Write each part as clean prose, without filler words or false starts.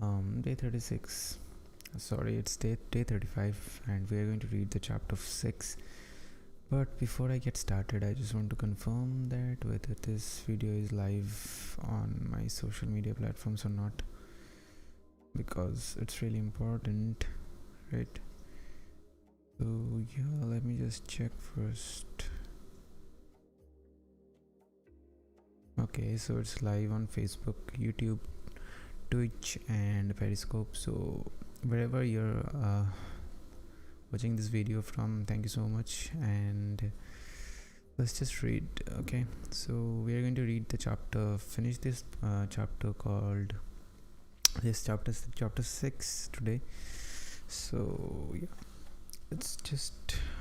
Day 36. Sorry, it's day 35, and we are going to read the chapter 6. But before I get started, I just want to confirm that whether this video is live on my social media platforms or not, because it's really important, right? So yeah, let me just check first. Okay, so it's live on Facebook, YouTube, Twitch and Periscope. So wherever you're watching this video from, thank you so much, and let's just read. Okay, so we are going to read the finish this chapter called chapter 6 today. So yeah, it's just,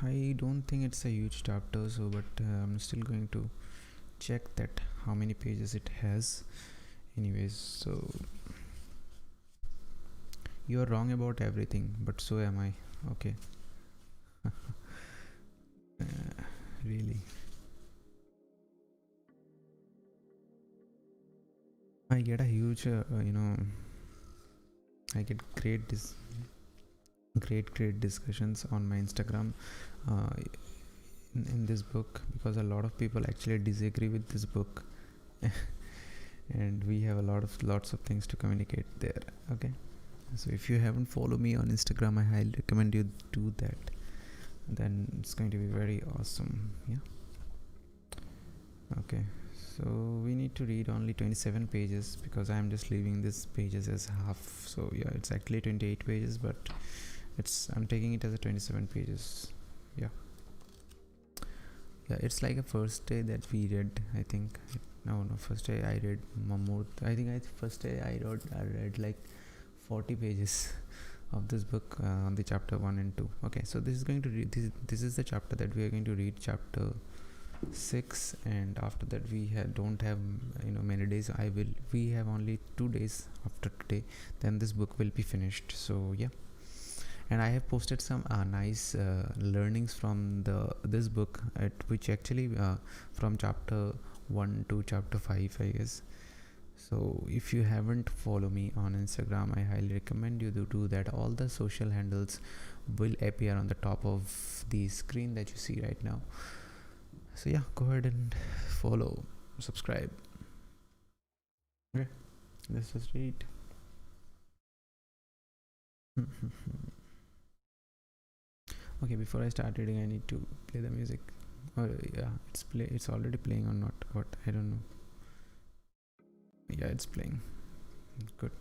I don't think it's a huge chapter, so but I'm still going to check that how many pages it has anyways. So you are wrong about everything, but so am I. Okay. Really, I get a huge I get great discussions on my Instagram uh, in this book, because a lot of people actually disagree with this book and we have lots of things to communicate there. Okay, so if you haven't followed me on Instagram, I highly recommend you do that. Then it's going to be very awesome. Yeah. Okay, so we need to read only 27 pages because I'm just leaving this pages as half. So yeah, it's actually 28 pages, but I'm taking it as a 27 pages. Yeah, it's like a first day that we read, I think. No, first day I read more. I think first day I read like 40 pages of this book on the chapter 1 and 2. Okay, so this is going to read this is the chapter that we are going to read, chapter 6, and after that we don't have many days. We have only 2 days after today, then this book will be finished. So yeah, and I have posted some nice learnings from this book, which actually from chapter 1 to chapter 5, I guess. So if you haven't followed me on Instagram, I highly recommend you to do that. All the social handles will appear on the top of the screen that you see right now. So yeah, go ahead and follow, subscribe. Okay, let's just read. Okay, before I start reading, I need to play the music. Oh yeah, it's already playing or not? What, I don't know. Yeah, it's playing. Good.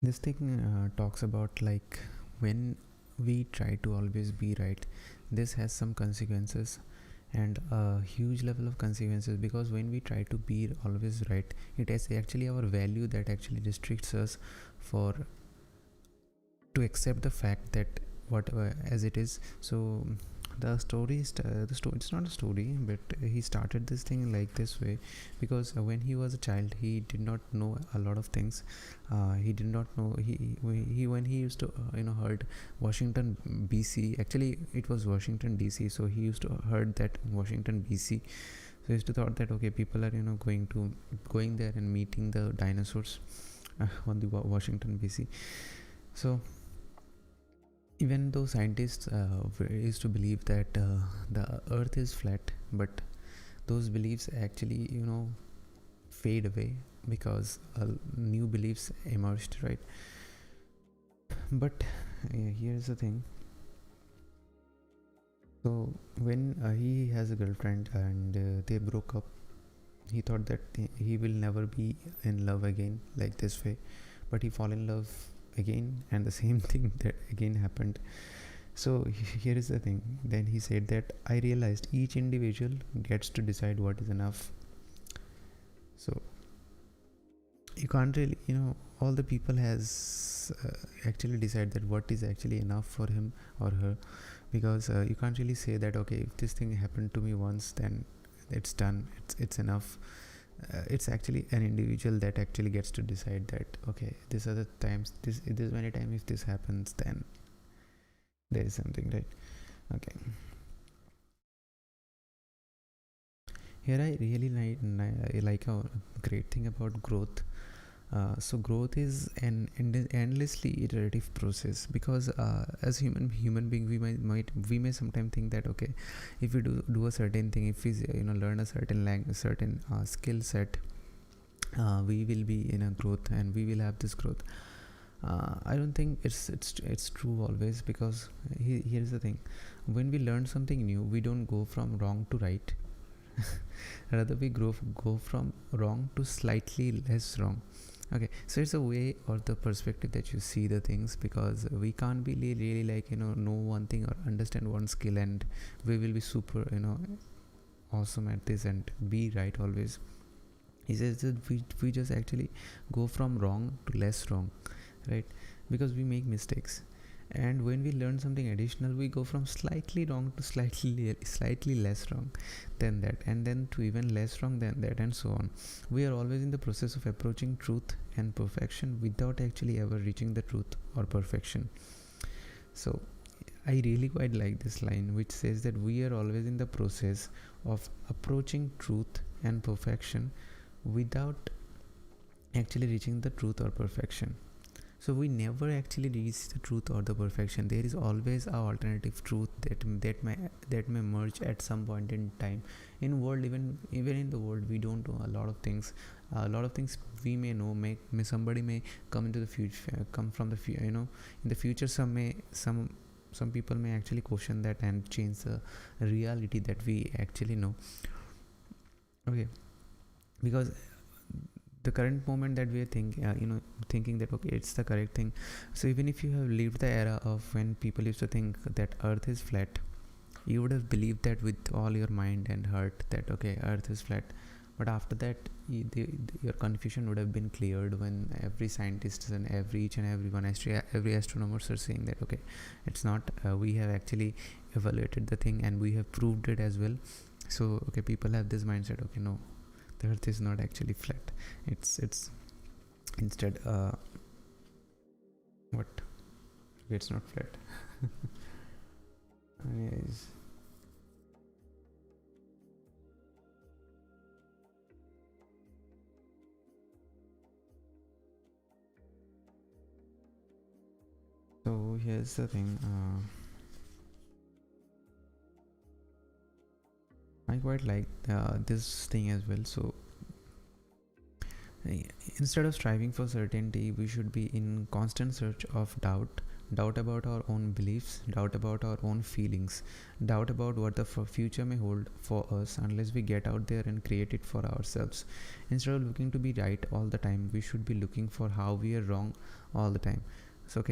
This thing talks about like when we try to always be right, this has some consequences, and a huge level of consequences, because when we try to be always right, it is actually our value that actually restricts us for to accept the fact that whatever as it is. So the story is the story, it's not a story, but he started this thing like this way because when he was a child he did not know a lot of things. He did not know he when he used to heard Washington BC, actually it was Washington DC, so he used to heard that Washington BC. So he used to thought that okay, people are going there and meeting the dinosaurs on the Washington BC. So even though scientists used to believe that the earth is flat, but those beliefs actually fade away because new beliefs emerged, right? But here's the thing. So when he has a girlfriend and they broke up, he thought that he will never be in love again like this way, but he fall in love again, and the same thing that again happened. So here is the thing. Then he said that I realized each individual gets to decide what is enough. So you can't really, all the people has actually decide that what is actually enough for him or her, because you can't really say that okay, if this thing happened to me once, then it's done, it's enough. It's actually an individual that actually gets to decide that okay, these are the times, this many times if this happens, then there is something, right? Okay, here I really like a great thing about growth. So growth is an endlessly iterative process, because as human being, we may sometimes think that okay, if we do a certain thing, if we learn a certain certain skill set, we will be in a growth and we will have this growth. I don't think it's true always, because here's the thing. When we learn something new, we don't go from wrong to right. Rather we go from wrong to slightly less wrong. Okay, so it's a way or the perspective that you see the things, because we can't be really like know one thing or understand one skill and we will be super awesome at this and be right always. He says that we just actually go from wrong to less wrong, right? Because we make mistakes, and when we learn something additional, we go from slightly wrong to slightly less wrong than that, and then to even less wrong than that, and so on. We are always in the process of approaching truth and perfection without actually ever reaching the truth or perfection. So I really quite like this line, which says that we are always in the process of approaching truth and perfection without actually reaching the truth or perfection. So we never actually reach the truth or the perfection. There is always a alternative truth that may merge at some point in time. In world, even in the world, we don't know a lot of things. A lot of things we may know. May somebody may come into the future, come from the future. In the future, some people may actually question that and change the reality that we actually know. Okay, because the current moment that we are thinking that okay, it's the correct thing. So even if you have lived the era of when people used to think that earth is flat, you would have believed that with all your mind and heart that okay, earth is flat. But after that, your confusion would have been cleared when every scientist and each and everyone, every astronomers are saying that okay, it's not, we have actually evaluated the thing and we have proved it as well. So okay, people have this mindset, okay, no, the earth is not actually flat, it's instead what, it's not flat. Anyways, so here's the thing, I quite like this thing as well. So instead of striving for certainty, we should be in constant search of doubt, doubt about our own beliefs, doubt about our own feelings, doubt about what the future may hold for us unless we get out there and create it for ourselves. Instead of looking to be right all the time, we should be looking for how we are wrong all the time. So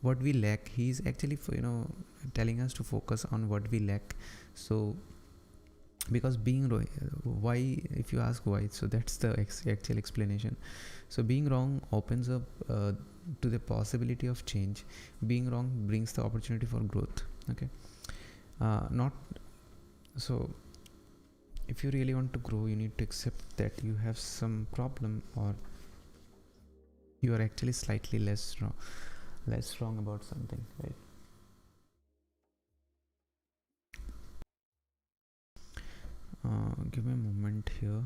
what we lack, he's actually telling us to focus on what we lack. So because being wrong, why, if you ask why, so that's the actual explanation. So being wrong opens up to the possibility of change. Being wrong brings the opportunity for growth. Okay, not so if you really want to grow, you need to accept that you have some problem, or you are actually slightly less wrong about something, right? Give me a moment here.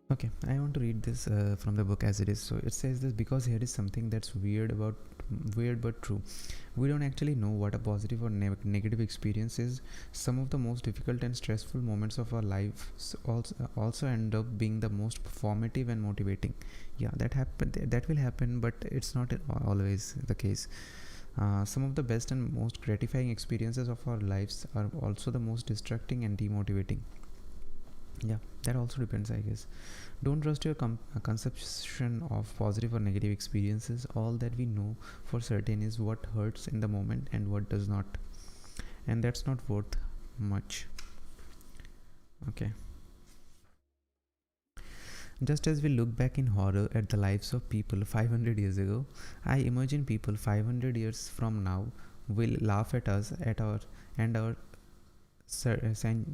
Okay, I want to read this from the book as it is. So it says this: because here is something that's weird but true. We don't actually know what a positive or negative experience is. Some of the most difficult and stressful moments of our lives also end up being the most formative and motivating. Yeah, that will happen, but it's not always the case. Some of the best and most gratifying experiences of our lives are also the most distracting and demotivating. Yeah, that also depends, I guess. Don't trust your conception of positive or negative experiences. All that we know for certain is what hurts in the moment and what does not, and that's not worth much. Okay, just as we look back in horror at the lives of people 500 years ago, I imagine people 500 years from now will laugh at us at our and our certain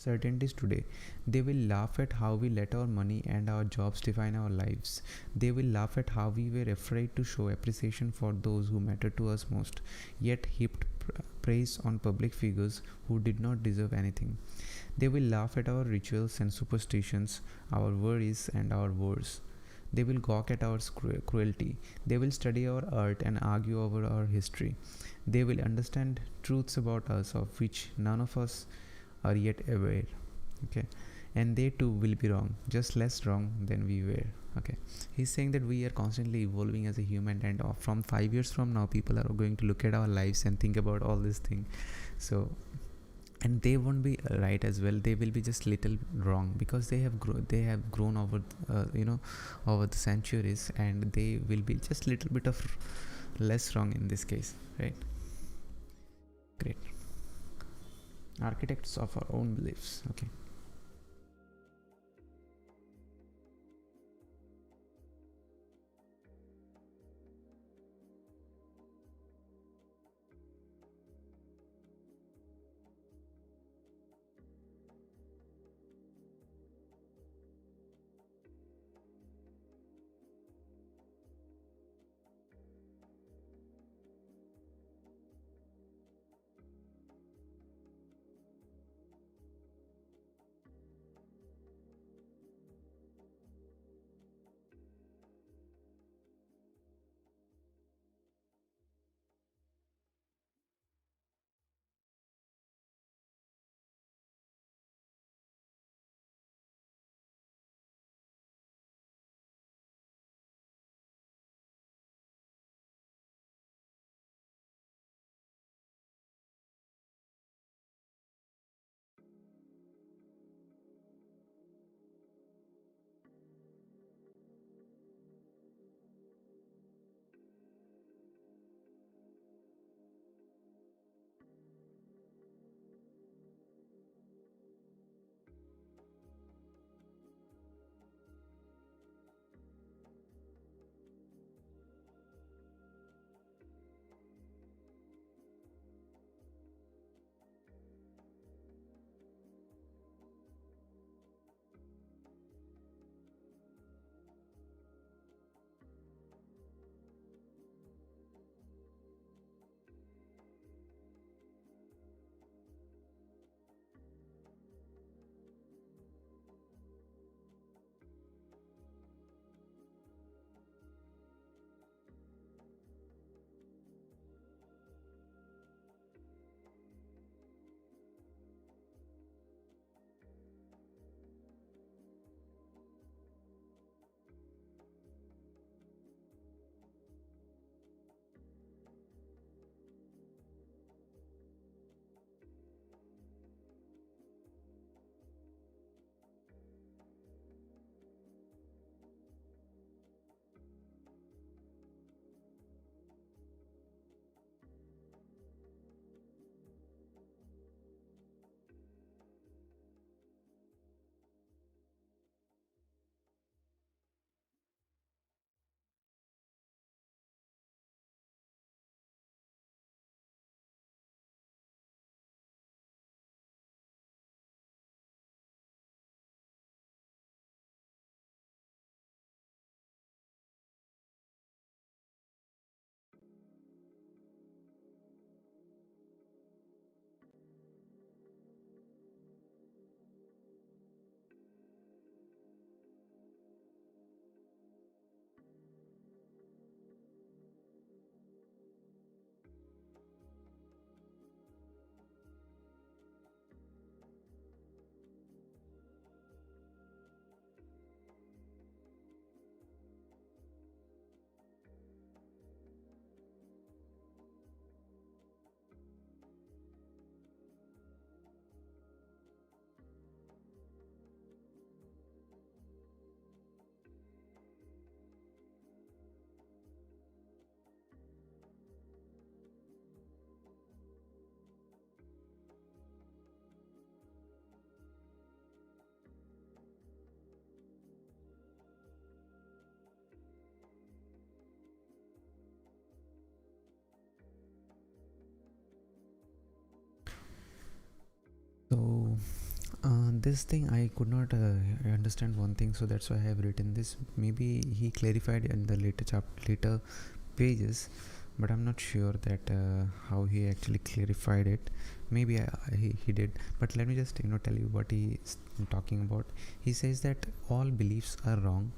certainties today. They will laugh at how we let our money and our jobs define our lives. They will laugh at how we were afraid to show appreciation for those who matter to us most, yet heaped praise on public figures who did not deserve anything. They will laugh at our rituals and superstitions, our worries and our wars. They will gawk at our cruelty. They will study our art and argue over our history. They will understand truths about us of which none of us are yet aware. Okay, and they too will be wrong, just less wrong than we were. Okay, he's saying that we are constantly evolving as a human, and from 5 years from now people are going to look at our lives and think about all this thing. So, and they won't be right as well, they will be just little wrong, because they have grown over over the centuries, and they will be just little bit of less wrong in this case, right? Great. Architects of our own beliefs. Okay. this thing I could not understand one thing, so that's why I have written this. Maybe he clarified in the later pages, but I'm not sure that how he actually clarified it. Maybe he did, but let me just tell you what he is talking about. He says that all beliefs are wrong.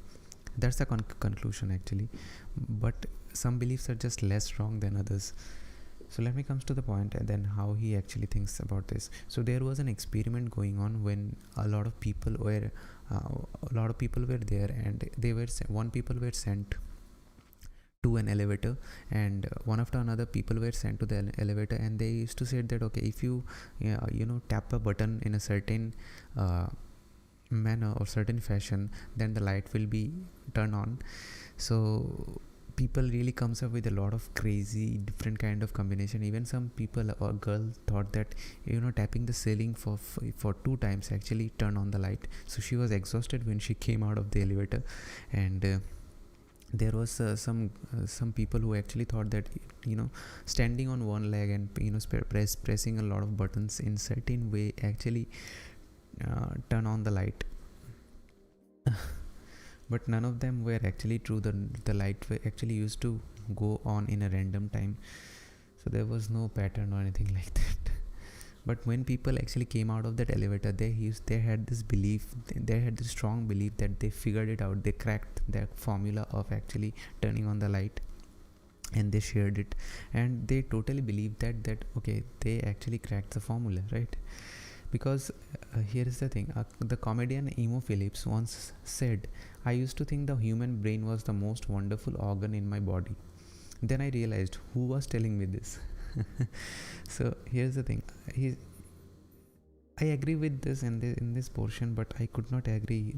That's the conclusion actually, but some beliefs are just less wrong than others. So let me come to the point and then how he actually thinks about this. So there was an experiment going on when a lot of people were there, and one people were sent to an elevator, and one after another people were sent to the elevator, and they used to say that okay, if you tap a button in a certain manner or certain fashion, then the light will be turned on. So people really comes up with a lot of crazy different kind of combination. Even some people or girl thought that tapping the ceiling for 2 times actually turn on the light. So she was exhausted when she came out of the elevator, and there was some people who actually thought that standing on one leg and pressing a lot of buttons in certain way actually turn on the light. But none of them were actually true. The light were actually used to go on in a random time, so there was no pattern or anything like that. But when people actually came out of that elevator, they had this strong belief that they figured it out. They cracked that formula of actually turning on the light, and they shared it, and they totally believed that okay, they actually cracked the formula, right? Because here is the thing, the comedian Emo Phillips once said, "I used to think the human brain was the most wonderful organ in my body. Then I realized who was telling me this." So here's the thing, I agree with this in this portion, but I could not agree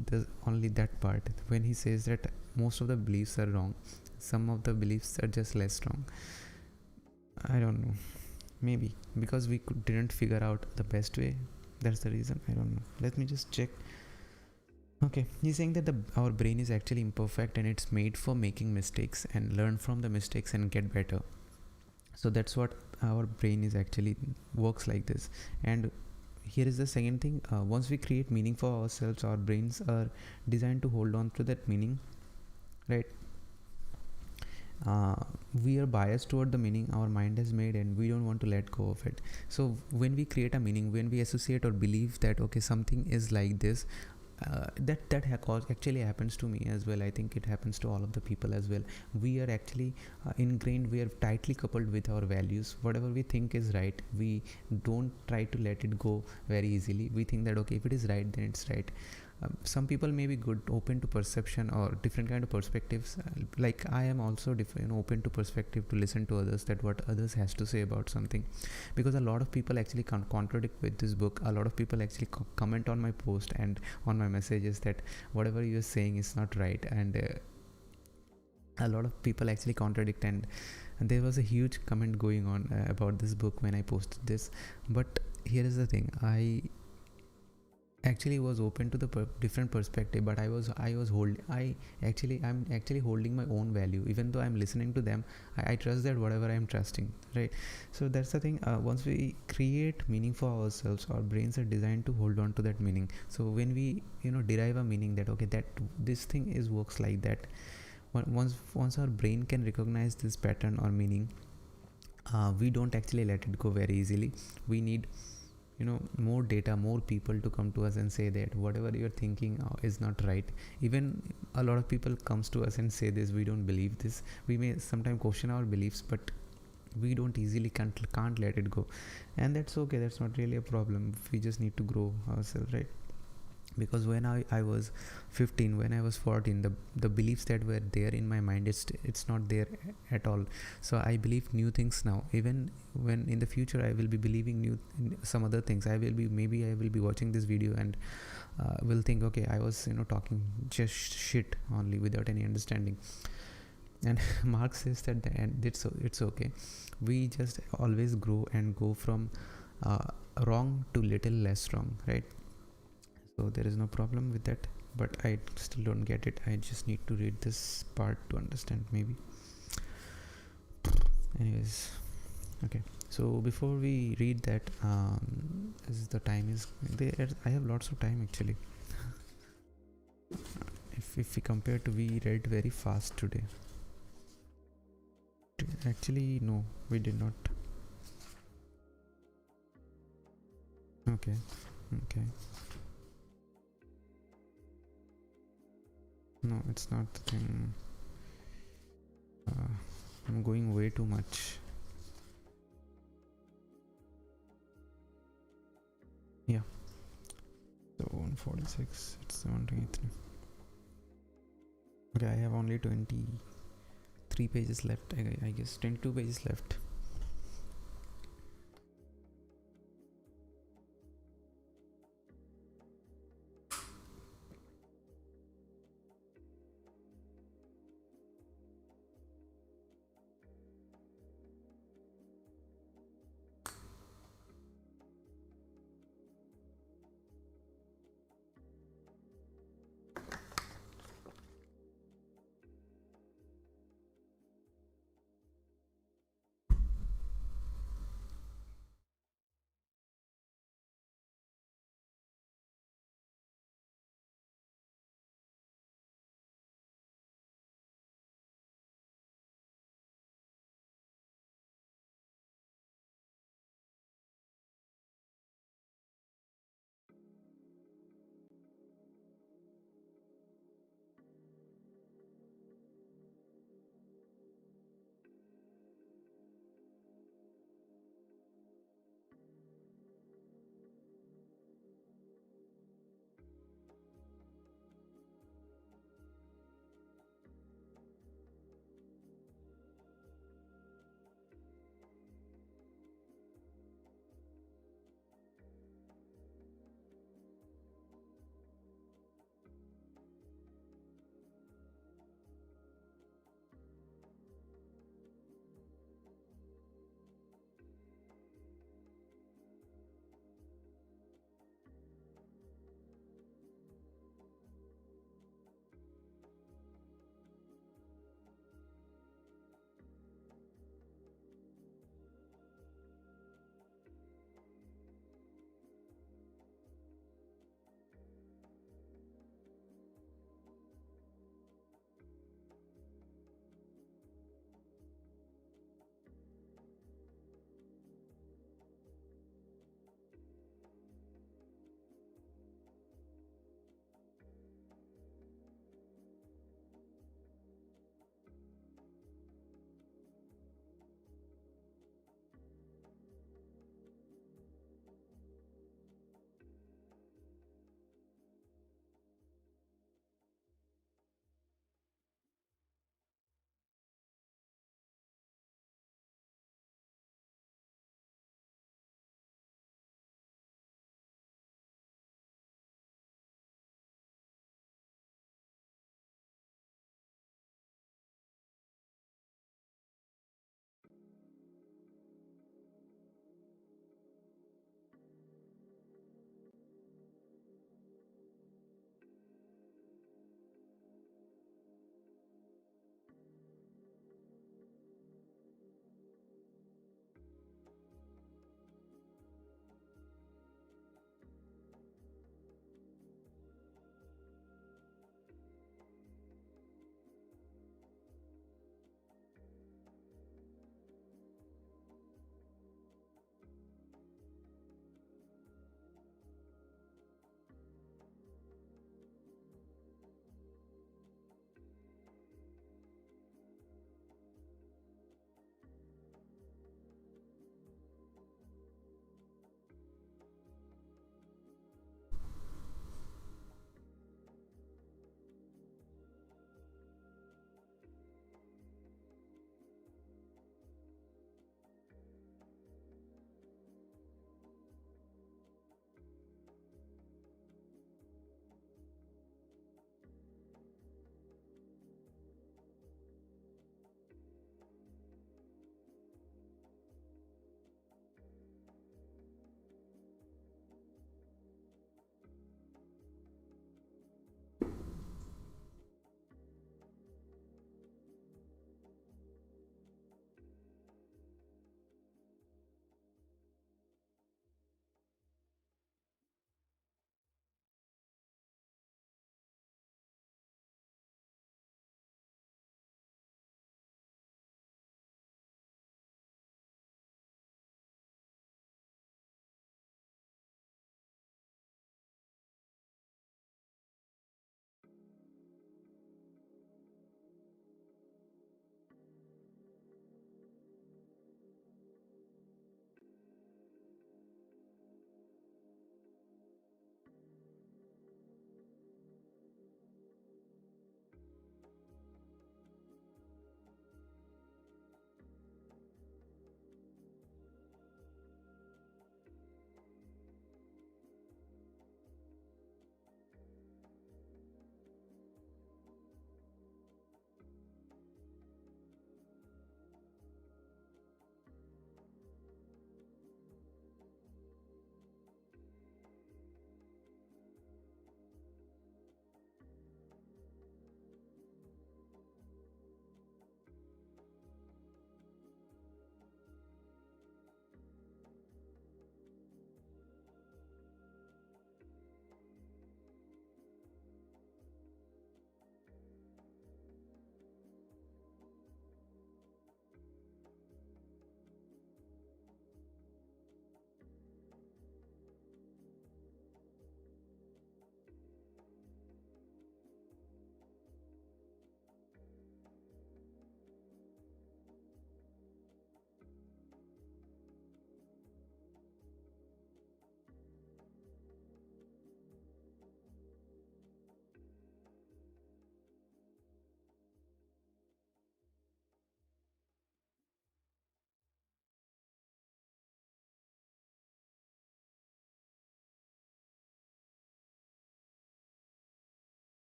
only that part when he says that most of the beliefs are wrong. Some of the beliefs are just less wrong. I don't know, maybe because we didn't figure out the best way. That's the reason. I don't know. Let me just check. Okay, he's saying that our brain is actually imperfect, and it's made for making mistakes and learn from the mistakes and get better. So that's what our brain is actually works like this. And here is the second thing, once we create meaning for ourselves, our brains are designed to hold on to that meaning, right? We are biased toward the meaning our mind has made, and we don't want to let go of it. So when we create a meaning, when we associate or believe that okay, something is like this, that actually happens to me as well. I think it happens to all of the people as well. We are actually ingrained, we are tightly coupled with our values. Whatever we think is right, we don't try to let it go very easily. We think that okay, if it is right, then it's right. Some people may be good, open to perception or different kind of perspectives. Like I am also different, open to perspective, to listen to others, that what others has to say about something, because a lot of people actually contradict with this book. A lot of people actually comment on my post and on my messages that whatever you're saying is not right, and a lot of people actually contradict, and there was a huge comment going on about this book when I posted this. But here is the thing, I actually was open to the different perspective, but I'm actually holding my own value. Even though I'm listening to them, I trust that whatever I'm trusting, right? So that's the thing, once we create meaning for ourselves, our brains are designed to hold on to that meaning. So when we derive a meaning that okay, that this thing works like that, once our brain can recognize this pattern or meaning, we don't actually let it go very easily. We need more data, more people to come to us and say that whatever you're thinking is not right. Even a lot of people comes to us and say this, we don't believe this. We may sometimes question our beliefs, but we don't easily can't let it go, and that's okay. That's not really a problem. We just need to grow ourselves, right? Because when I was 15, when I was 14, the beliefs that were there in my mind, it's not there at all. So I believe new things now. Even when in the future I will be believing some other things, maybe I will be watching this video and will think okay, I was talking just shit only without any understanding. And Marx says that it's okay. We just always grow and go from wrong to little less wrong, right? So there is no problem with that, but I still don't get it. I just need to read this part to understand, maybe. Anyways, okay. So before we read that, is the time is there. I have lots of time actually. If we compare to, we read very fast today. Actually, no, we did not. Okay. No, it's not the thing. I'm going way too much. Yeah. So 146, it's 123. Okay, I have only 23 pages left. I guess 22 pages left.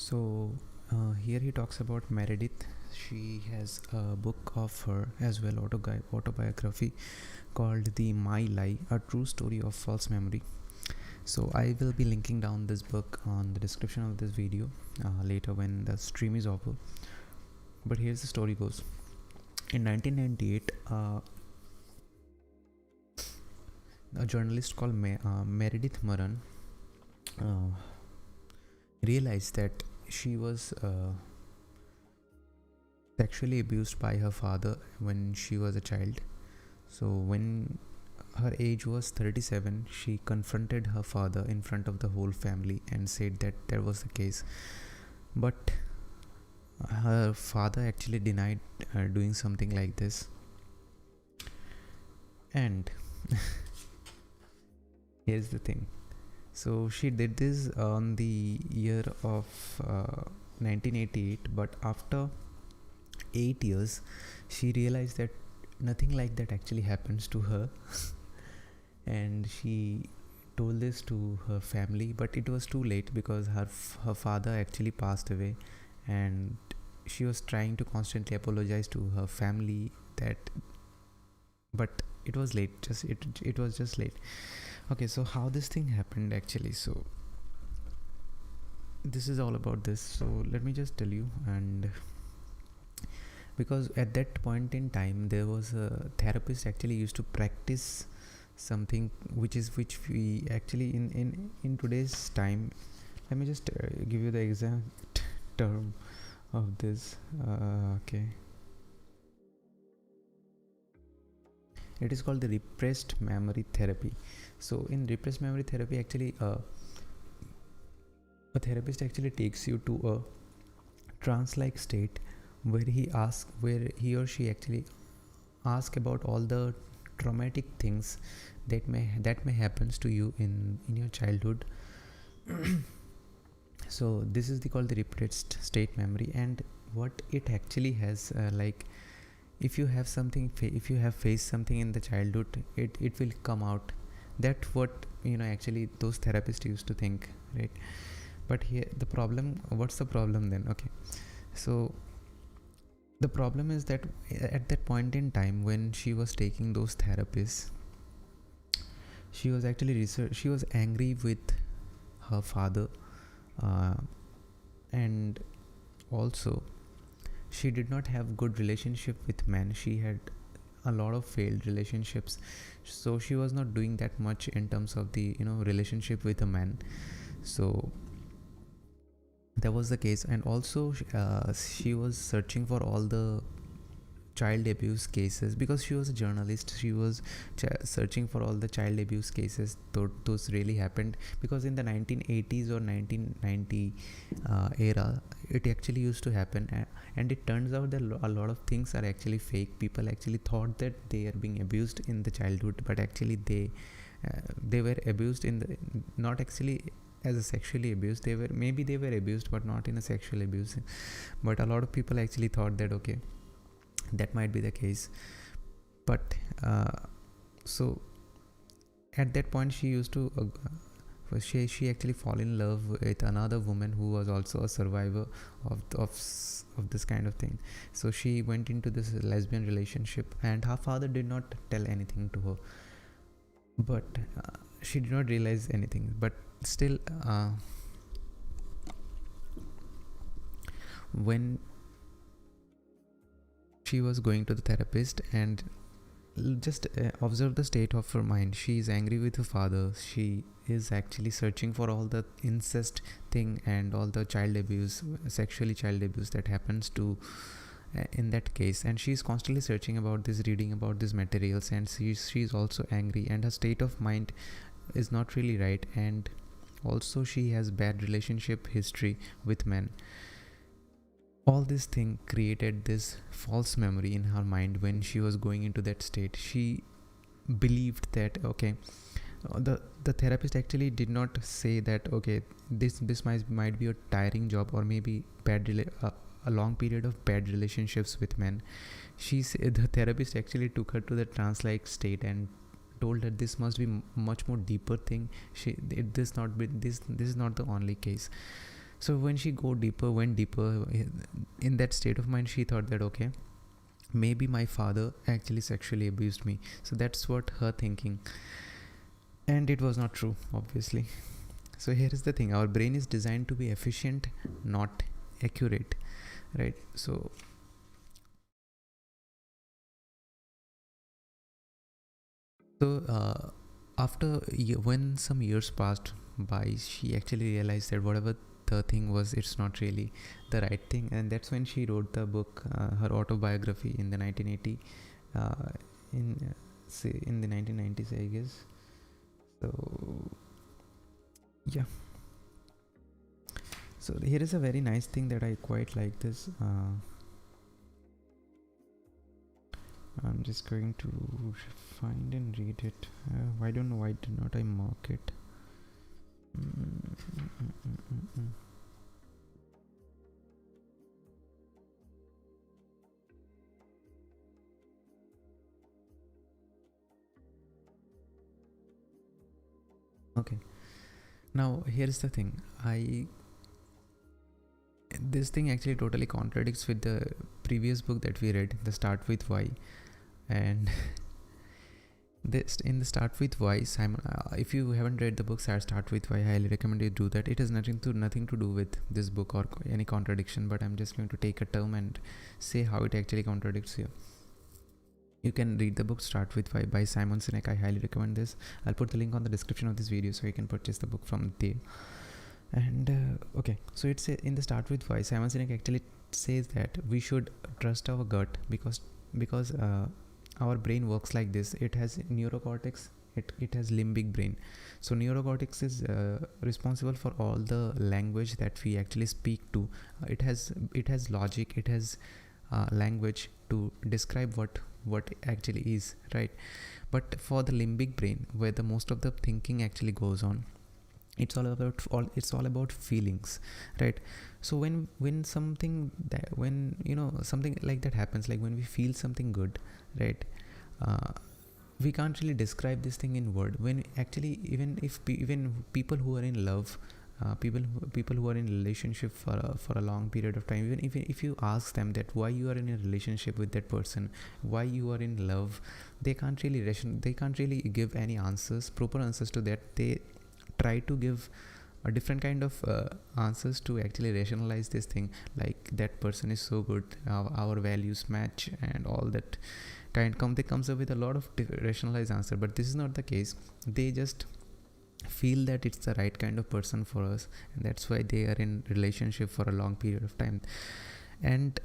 So here he talks about Meredith. She has a book of her as well, autobiography called The My Lie, a true story of false memory. So I will be linking down this book on the description of this video later when the stream is over. But here's the story goes. In 1998, a journalist called Meredith Maran realized that she was sexually abused by her father when she was a child. So when her age was 37, she confronted her father in front of the whole family and said that there was the case. But her father actually denied doing something like this. And here's the thing. So she did this on the year of 1988, but after 8 years, she realized that nothing like that actually happens to her. And she told this to her family, but it was too late because her father actually passed away, and she was trying to constantly apologize to her family but it was late. It was just late. Okay, so how this thing happened actually. So this is all about this. So let me just tell you. And because at that point in time there was a therapist actually used to practice something which we actually in today's time, let me just give you the exact term of this. Okay, it is called the repressed memory therapy. So in repressed memory therapy, actually a therapist actually takes you to a trance-like state where he or she actually ask about all the traumatic things that may happens to you in your childhood. So this is called the repressed state memory. And what it actually has, like if you have faced something in the childhood, it will come out. That what actually those therapists used to think, right? But here what's the problem then? Okay, so the problem is that at that point in time when she was taking those therapies, she was actually she was angry with her father, and also she did not have good relationship with men. She had a lot of failed relationships, so she was not doing that much in terms of the relationship with a man. So that was the case. And also she was searching for all the child abuse cases because she was a journalist. She was searching for all the child abuse cases those really happened, because in the 1980s or 1990 era it actually used to happen. And it turns out that a lot of things are actually fake. People actually thought that they are being abused in the childhood, but actually they were abused in the, not actually as a sexually abused. They were abused but not in a sexual abuse. But a lot of people actually thought that okay, that might be the case. But so at that point she used to she actually fall in love with another woman who was also a survivor of this kind of thing. So she went into this lesbian relationship, and her father did not tell anything to her, but she did not realize anything. But still when she was going to the therapist, and just observe the state of her mind. She is angry with her father. She is actually searching for all the incest thing and all the child abuse, sexually child abuse that happens to in that case. And she's constantly searching about this, reading about these materials, and she's also angry, and her state of mind is not really right. And also she has bad relationship history with men. All this thing created this false memory in her mind. When she was going into that state, she believed that okay, the therapist actually did not say that okay, this might be a tiring job, or maybe a long period of bad relationships with men. The therapist actually took her to the trance-like state and told her this must be much more deeper thing. This is not the only case. So when she went deeper in that state of mind, she thought that okay, maybe my father actually sexually abused me. So that's what her thinking, and it was not true, obviously. So here is the thing: our brain is designed to be efficient, not accurate, right? So after when some years passed by, she actually realized that whatever the thing was, it's not really the right thing, and that's when she wrote the book, her autobiography, in the 1980, in say in the 1990s, I guess. So yeah. So here is a very nice thing that I quite like this. I'm just going to find and read it. I don't know why did not I mark it. Okay. Now here's the thing. This thing actually totally contradicts with the previous book that we read, The Start With Why, and this in the Start With Why, Simon. If you haven't read the book Start With Why, I highly recommend you do that. It has nothing to do with this book or any contradiction, but I'm just going to take a term and say how it actually contradicts here. You can read the book Start With Why by Simon Sinek. I highly recommend this. I'll put the link on the description of this video so you can purchase the book from there. And okay, so it's in the Start With Why, Simon Sinek actually says that we should trust our gut because our brain works like this. It has neurocortex, it has limbic brain. So neurocortex is responsible for all the language that we actually speak to. It has logic, it has language to describe what actually is, right? But for the limbic brain, where the most of the thinking actually goes on, it's all about feelings, right? So when something that when something like that happens, like when we feel something good, right? We can't really describe this thing in word. When actually, even people who are in love, people who are in relationship for a long period of time, even if you ask them that why you are in a relationship with that person, why you are in love, they can't really give any proper answers to that. They try to give a different kind of answers to actually rationalize this thing, like that person is so good, our values match, and all that they comes up with a lot of rationalized answer. But this is not the case. They just feel that it's the right kind of person for us, and that's why they are in relationship for a long period of time. And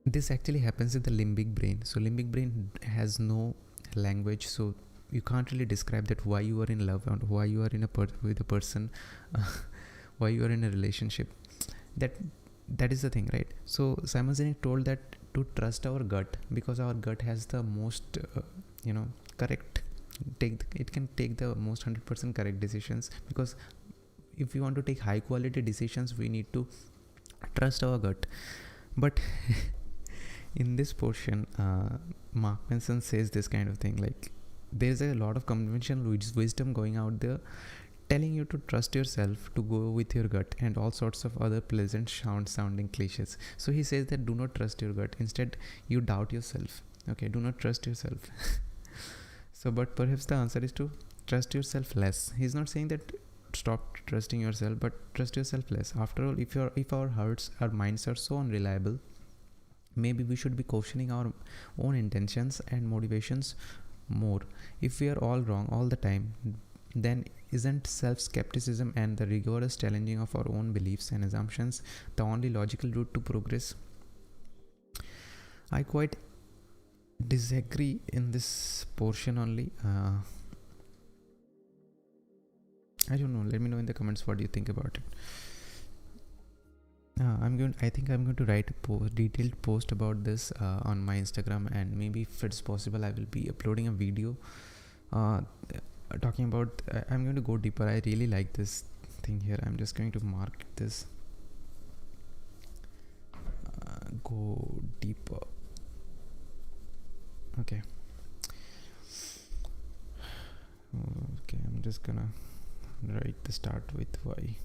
this actually happens in the limbic brain. So limbic brain has no language, so you can't really describe that why you are in love and why you are in with a person, why you are in a relationship. That is the thing, right? So Simon Sinek told that to trust our gut, because our gut has the most correct it can take the most 100% correct decisions. Because if we want to take high quality decisions, we need to trust our gut. But in this portion, Mark Manson says this kind of thing, like there's a lot of conventional wisdom going out there telling you to trust yourself, to go with your gut, and all sorts of other pleasant sounding cliches. So he says that do not trust your gut, instead you doubt yourself. Okay, do not trust yourself. So but perhaps the answer is to trust yourself less. He's not saying that stop trusting yourself, but trust yourself less. After all, if our minds are so unreliable, maybe we should be questioning our own intentions and motivations more. If we are all wrong all the time, then isn't self-skepticism and the rigorous challenging of our own beliefs and assumptions the only logical route to progress? I quite disagree in this portion only. I don't know, let me know in the comments what do you think about it. I think I'm going to write a detailed post about this on my Instagram, and maybe if it's possible I will be uploading a video talking about I'm going to go deeper. I really like this thing here. I'm just going to mark this, go deeper. Okay, I'm just gonna write the Start With Why.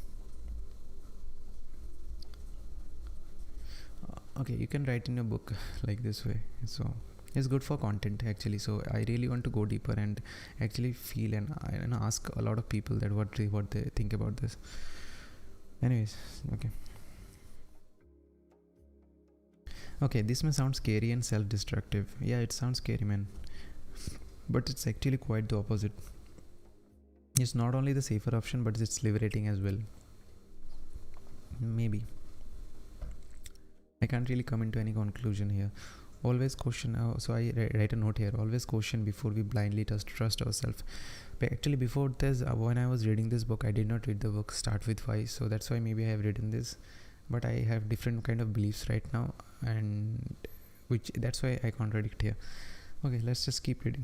Okay, you can write in a book like this way. So it's good for content actually. So I really want to go deeper and actually feel and ask a lot of people that what they think about this. Anyways, okay. Okay, this may sound scary and self-destructive. Yeah, it sounds scary, man. But it's actually quite the opposite. It's not only the safer option, but it's liberating as well. Maybe. I can't really come into any conclusion here. Always question. So I write a note here. Always question before we blindly trust ourselves. But actually, before this, when I was reading this book, I did not read the book Start With Why. So that's why maybe I have written this. But I have different kind of beliefs right now, and that's why I contradict here. Okay, let's just keep reading.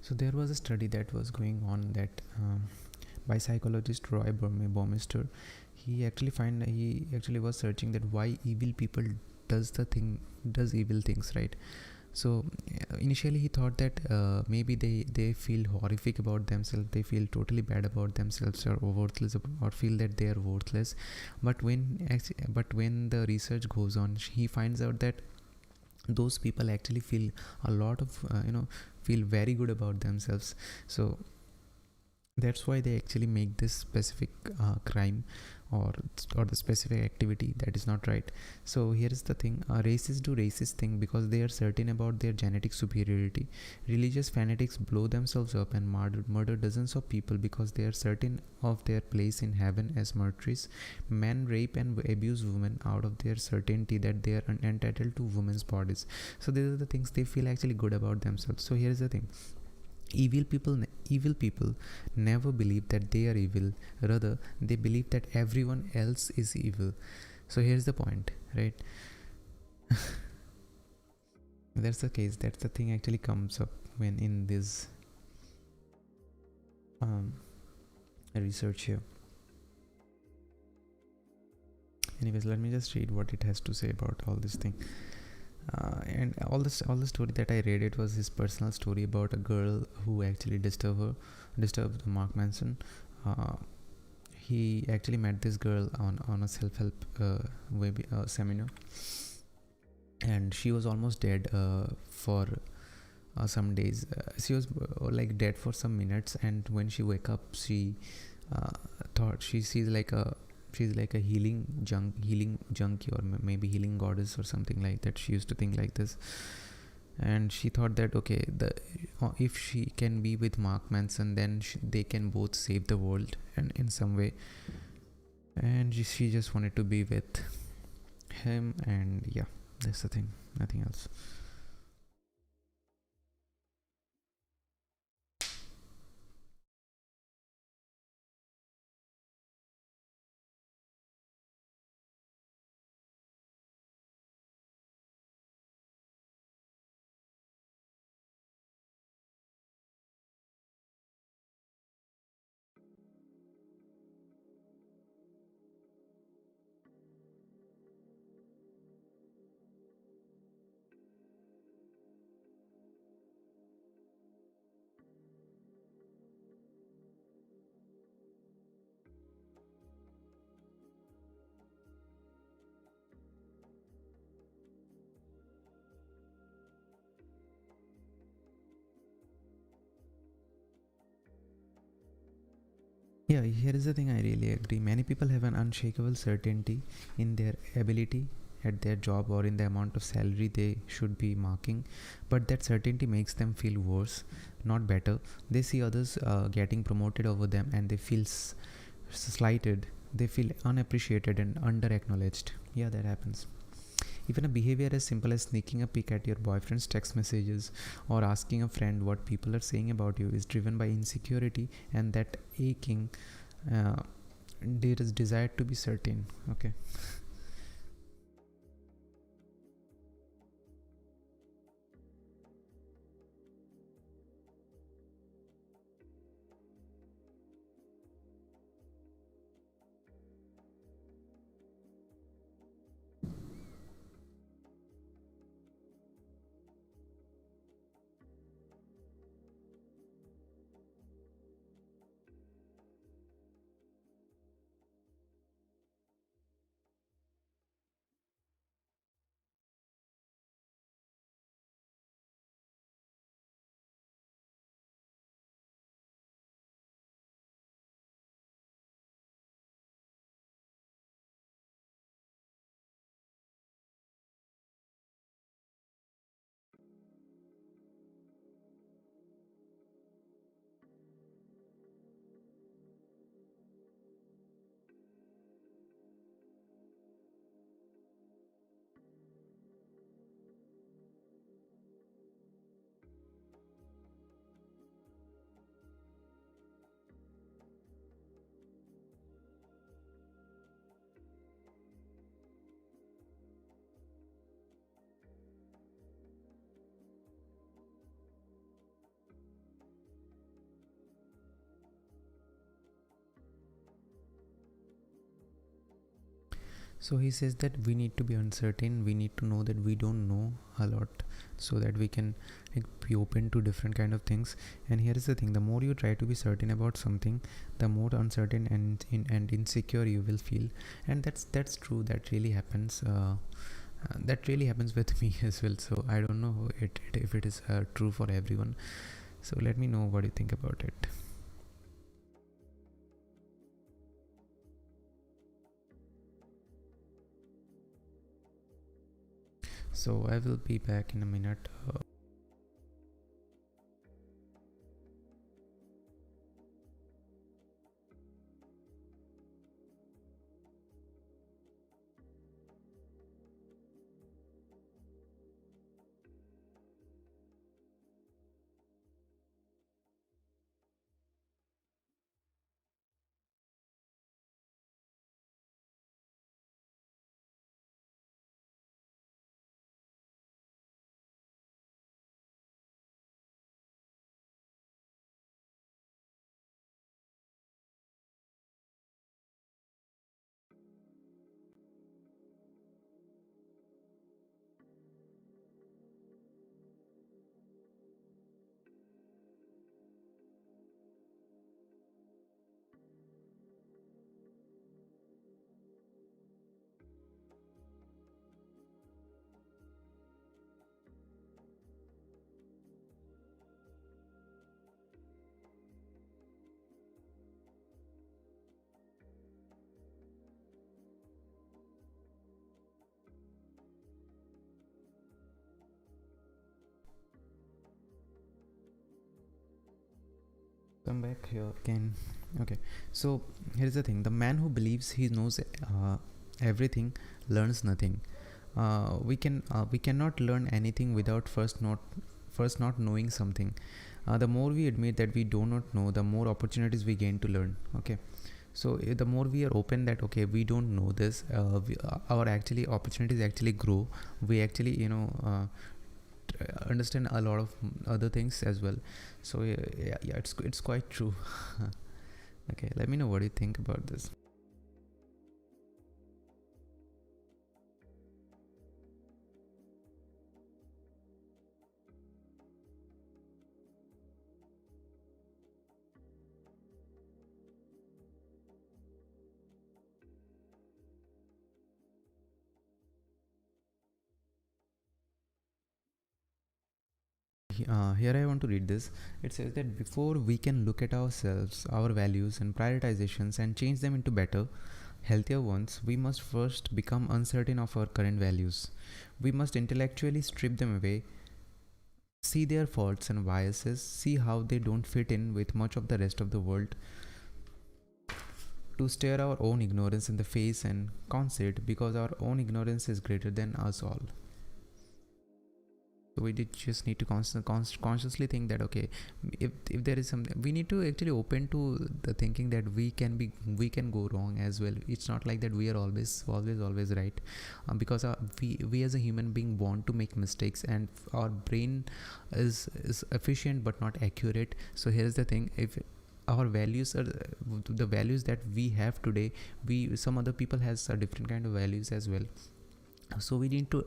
So there was a study that was going on that by psychologist Roy Baumeister. He actually was searching that why evil people does evil things, right? So initially he thought that maybe they feel horrific about themselves, they feel totally bad about themselves, or worthless, or feel that they are worthless. But when the research goes on, he finds out that those people actually feel a lot of feel very good about themselves. So that's why they actually make this specific crime, or the specific activity that is not right. So here is the thing: racists do racist thing because they are certain about their genetic superiority. Religious fanatics blow themselves up and murder dozens of people because they are certain of their place in heaven as murderers. Men rape and abuse women out of their certainty that they are entitled to women's bodies. So these are the things they feel actually good about themselves. So here is the thing: evil people never believe that they are evil, rather they believe that everyone else is evil. So here's the point, right? That's the case, that's the thing actually comes up when in this research here. Anyways, let me just read what it has to say about all this thing. And all the story that I read, it was his personal story about a girl who actually disturbed Mark Manson. He actually met this girl on a self-help seminar, and she was almost dead for some days. She was like dead for some minutes, and when she wake up, she thought she's like a healing junkie, or maybe healing goddess or something like that. She used to think like this, and she thought that okay, if she can be with Mark Manson, then they can both save the world and in some way. And she just wanted to be with him, and yeah, that's the thing, nothing else. Yeah, here is the thing, I really agree. Many people have an unshakable certainty in their ability at their job or in the amount of salary they should be marking, but that certainty makes them feel worse, not better. They see others getting promoted over them, and they feel slighted, they feel unappreciated and under acknowledged. Yeah, that happens. Even a behavior as simple as sneaking a peek at your boyfriend's text messages or asking a friend what people are saying about you is driven by insecurity, and that aching uh, there is desire to be certain. Okay. So he says that we need to be uncertain, we need to know that we don't know a lot, so that we can be open to different kind of things. And here is the thing, the more you try to be certain about something, the more uncertain and insecure you will feel. And that's true, that really happens. That really happens with me as well. So I don't know if it is true for everyone. So let me know what you think about it. So I will be back in a minute. Come back here again. Okay, so here's the thing, the man who believes he knows everything learns nothing. We cannot learn anything without first not knowing something. The more we admit that we do not know, the more opportunities we gain to learn. Okay, so the more we are open that okay, we don't know this, our actually opportunities actually grow. We actually understand a lot of other things as well. So yeah, it's quite true. Okay, let me know what you think about this. Here I want to read this. It says that before we can look at ourselves, our values and prioritizations and change them into better, healthier ones, we must first become uncertain of our current values. We must intellectually strip them away, see their faults and biases, see how they don't fit in with much of the rest of the world, to stare our own ignorance in the face and concede because our own ignorance is greater than us all. So we did just need to consciously think that okay, if there is something, we need to actually open to the thinking that we can go wrong as well. It's not like that we are always right, because we as a human being want to make mistakes, and our brain is efficient but not accurate. So here's the thing, if our values are the values that we have today, some other people has a different kind of values as well. So we need to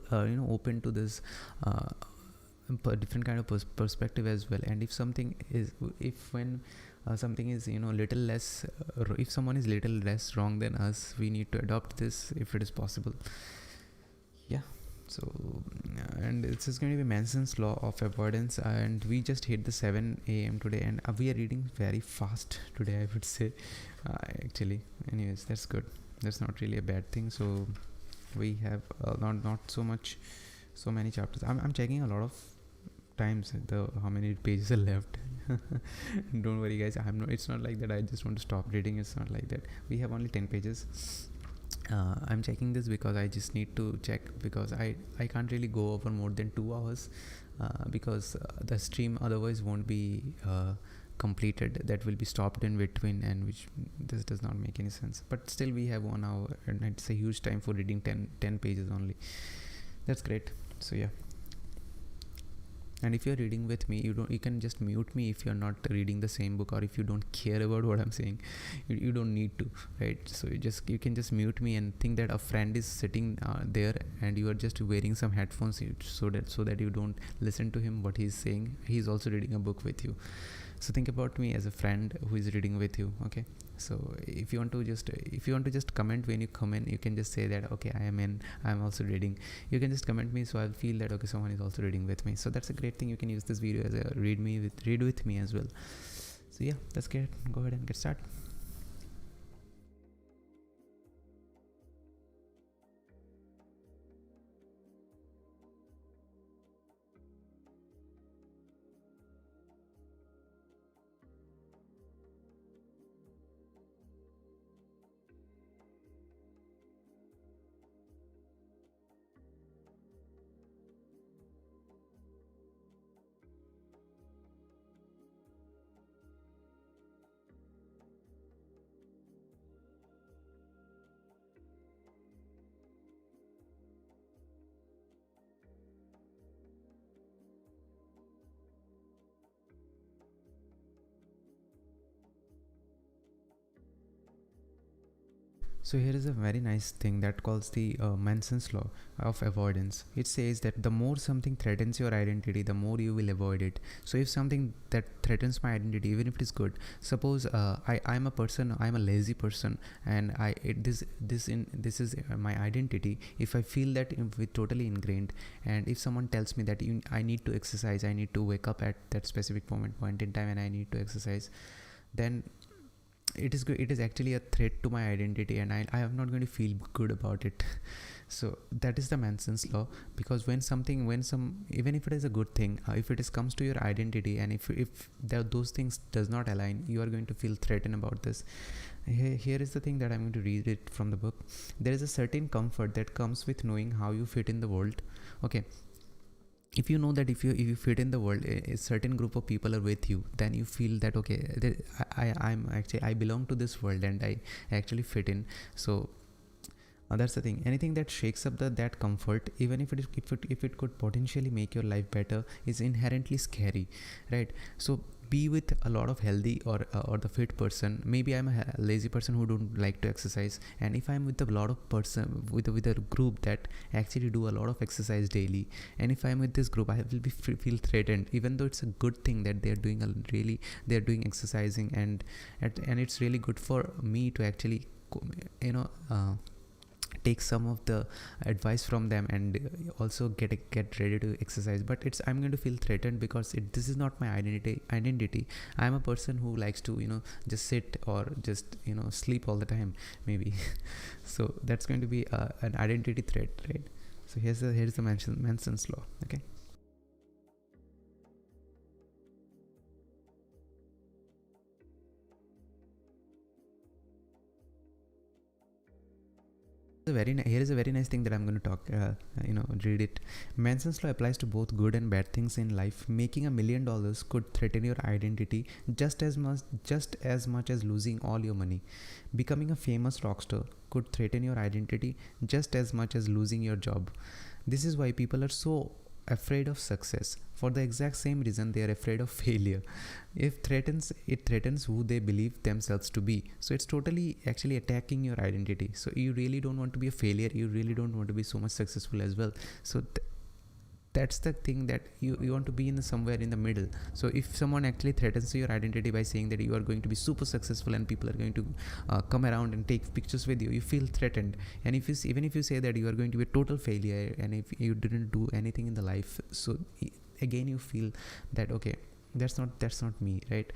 open to this different kind of perspective as well. And if something is, if when something is little less, if someone is little less wrong than us, we need to adopt this if it is possible. Yeah. So and this is going to be Manson's law of avoidance, and we just hit the 7 a.m. today, and we are reading very fast today, I would say. Actually, anyways, that's good. That's not really a bad thing. So we have not so many chapters. I'm checking a lot of times how many pages are left. Don't worry guys, it's not like that I just want to stop reading. It's not like that. We have only 10 pages. I'm checking this because I just need to check, because I can't really go over more than 2 hours, because the stream otherwise won't be completed. That will be stopped in between, and which this does not make any sense. But still we have 1 hour, and it's a huge time for reading 10 pages only. That's great. So yeah, And if you're reading with me, you can just mute me if you're not reading the same book, or if you don't care about what I'm saying. You don't need to, right? So you can just mute me and think that a friend is sitting there, and you are just wearing some headphones so that you don't listen to him what he's saying. He's also reading a book with you. So think about me as a friend who is reading with you. Okay, so if you want to just comment when you come in, you can just say that, okay, I'm also reading. You can just comment me, so I'll feel that, okay, someone is also reading with me. So that's a great thing. You can use this video as a read with me as well. So yeah, that's great. Go ahead and get started. So here is a very nice thing that calls the Manson's law of avoidance. It says that the more something threatens your identity, the more you will avoid it. So if something that threatens my identity, even if it is good, suppose I'm a lazy person, and this is my identity. If I feel that with totally ingrained, and if someone tells me that I need to exercise, I need to wake up at that specific point in time, and I need to exercise, then it is actually a threat to my identity, and I am not going to feel good about it. So that is the Manson's law, because even if it is a good thing, if it comes to your identity, and if those things does not align, you are going to feel threatened about this. Here is the thing that I'm going to read it from the book. There is a certain comfort that comes with knowing how you fit in the world. Okay, if you know that if you fit in the world, a certain group of people are with you, then you feel that, okay, I belong to this world, and I actually fit in. So that's the thing. Anything that shakes up that comfort, even if it could potentially make your life better, is inherently scary, right? So be with a lot of healthy or the fit person. Maybe I'm a lazy person who don't like to exercise, and if I'm with a lot of person with a group that actually do a lot of exercise daily, and if I'm with this group, I will feel threatened, even though it's a good thing that they're doing exercising, and it's really good for me to actually take some of the advice from them, and also get ready to exercise. But I'm going to feel threatened, because this is not my identity. I'm a person who likes to just sit or just sleep all the time, maybe. So that's going to be an identity threat, right? So here's the Manson's law. Okay, here is a very nice thing that I'm going to talk. Read it. Manson's law applies to both good and bad things in life. Making $1 million could threaten your identity just as much as losing all your money. Becoming a famous rock star could threaten your identity just as much as losing your job. This is why people are so afraid of success. For the exact same reason, they are afraid of failure. It threatens who they believe themselves to be. So it's totally actually attacking your identity. So you really don't want to be a failure. You really don't want to be so much successful as well. So that's the thing, that you want to be somewhere in the middle. So if someone actually threatens your identity by saying that you are going to be super successful and people are going to come around and take pictures with you, you feel threatened. And even if you say that you are going to be a total failure, and if you didn't do anything in the life, so again you feel that, okay, that's not me, right?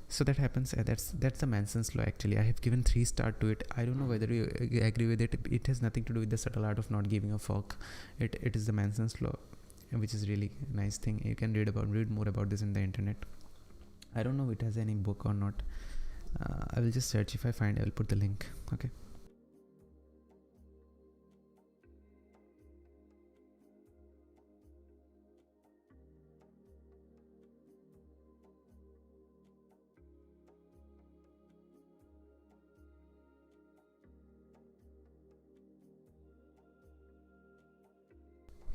So that happens. That's the Manson's law. Actually, I have given 3 stars to it. I don't know whether you agree with it. It has nothing to do with the subtle art of not giving a fuck. It is the Manson's law, which is really nice thing. You can read more about this in the internet. I don't know if it has any book or not. I will just search. If I find, I will put the link. Okay.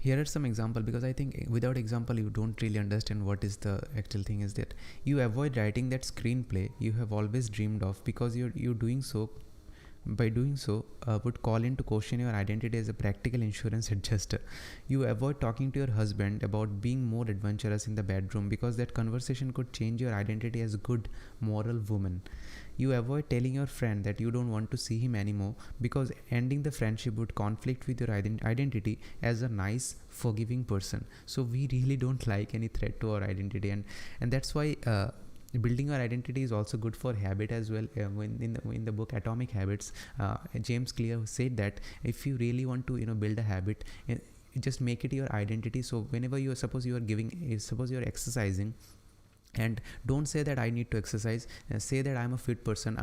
here are some example, because I think without example you don't really understand what is the actual thing. Is that you avoid writing that screenplay you have always dreamed of, because you're doing so, by doing so, would call into question your identity as a practical insurance adjuster. You avoid talking to your husband about being more adventurous in the bedroom, because that conversation could change your identity as a good moral woman. You avoid telling your friend that you don't want to see him anymore, because ending the friendship would conflict with your identity as a nice forgiving person. So we really don't like any threat to our identity, and that's why building our identity is also good for habit as well. When in the book Atomic Habits, James Clear said that if you really want to build a habit, just make it your identity. So whenever you suppose you're exercising, and don't say that I need to exercise, say that I'm a fit person,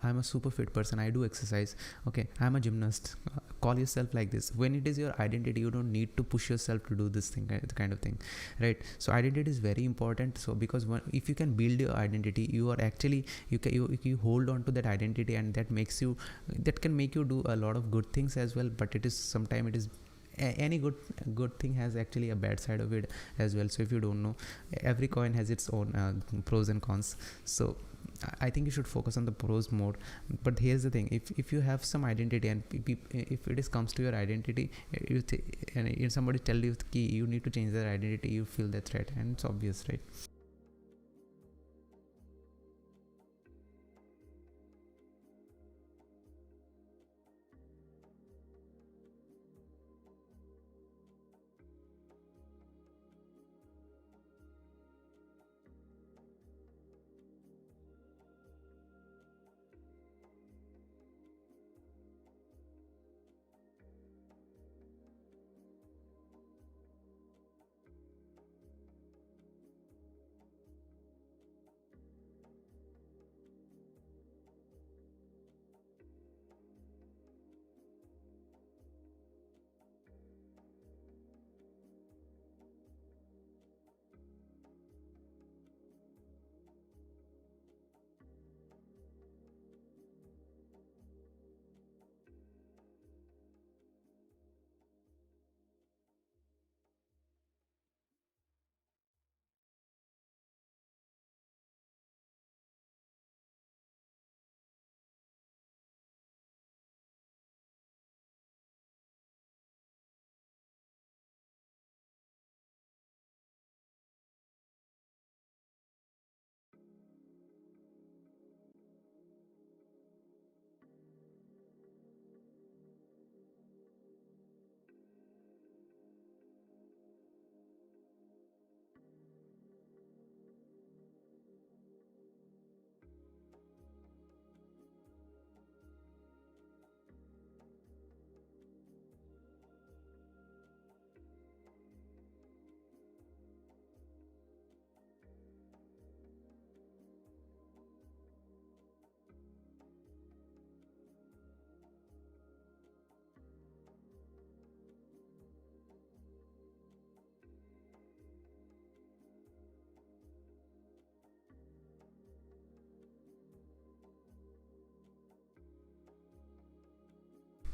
I'm a super fit person, I do exercise, okay, I'm a gymnast. Call yourself like this. When it is your identity, you don't need to push yourself to do this thing, kind of thing, right? So identity is very important. So because if you can build your identity, you are actually you hold on to that identity, and that can make you do a lot of good things as well. But it is sometimes it is any good thing has actually a bad side of it as well. So if you don't know, every coin has its own pros and cons. So I think you should focus on the pros more. But here's the thing: if you have some identity, and if it comes to your identity, and somebody tell you ki you need to change their identity, you feel that threat, and it's obvious, right?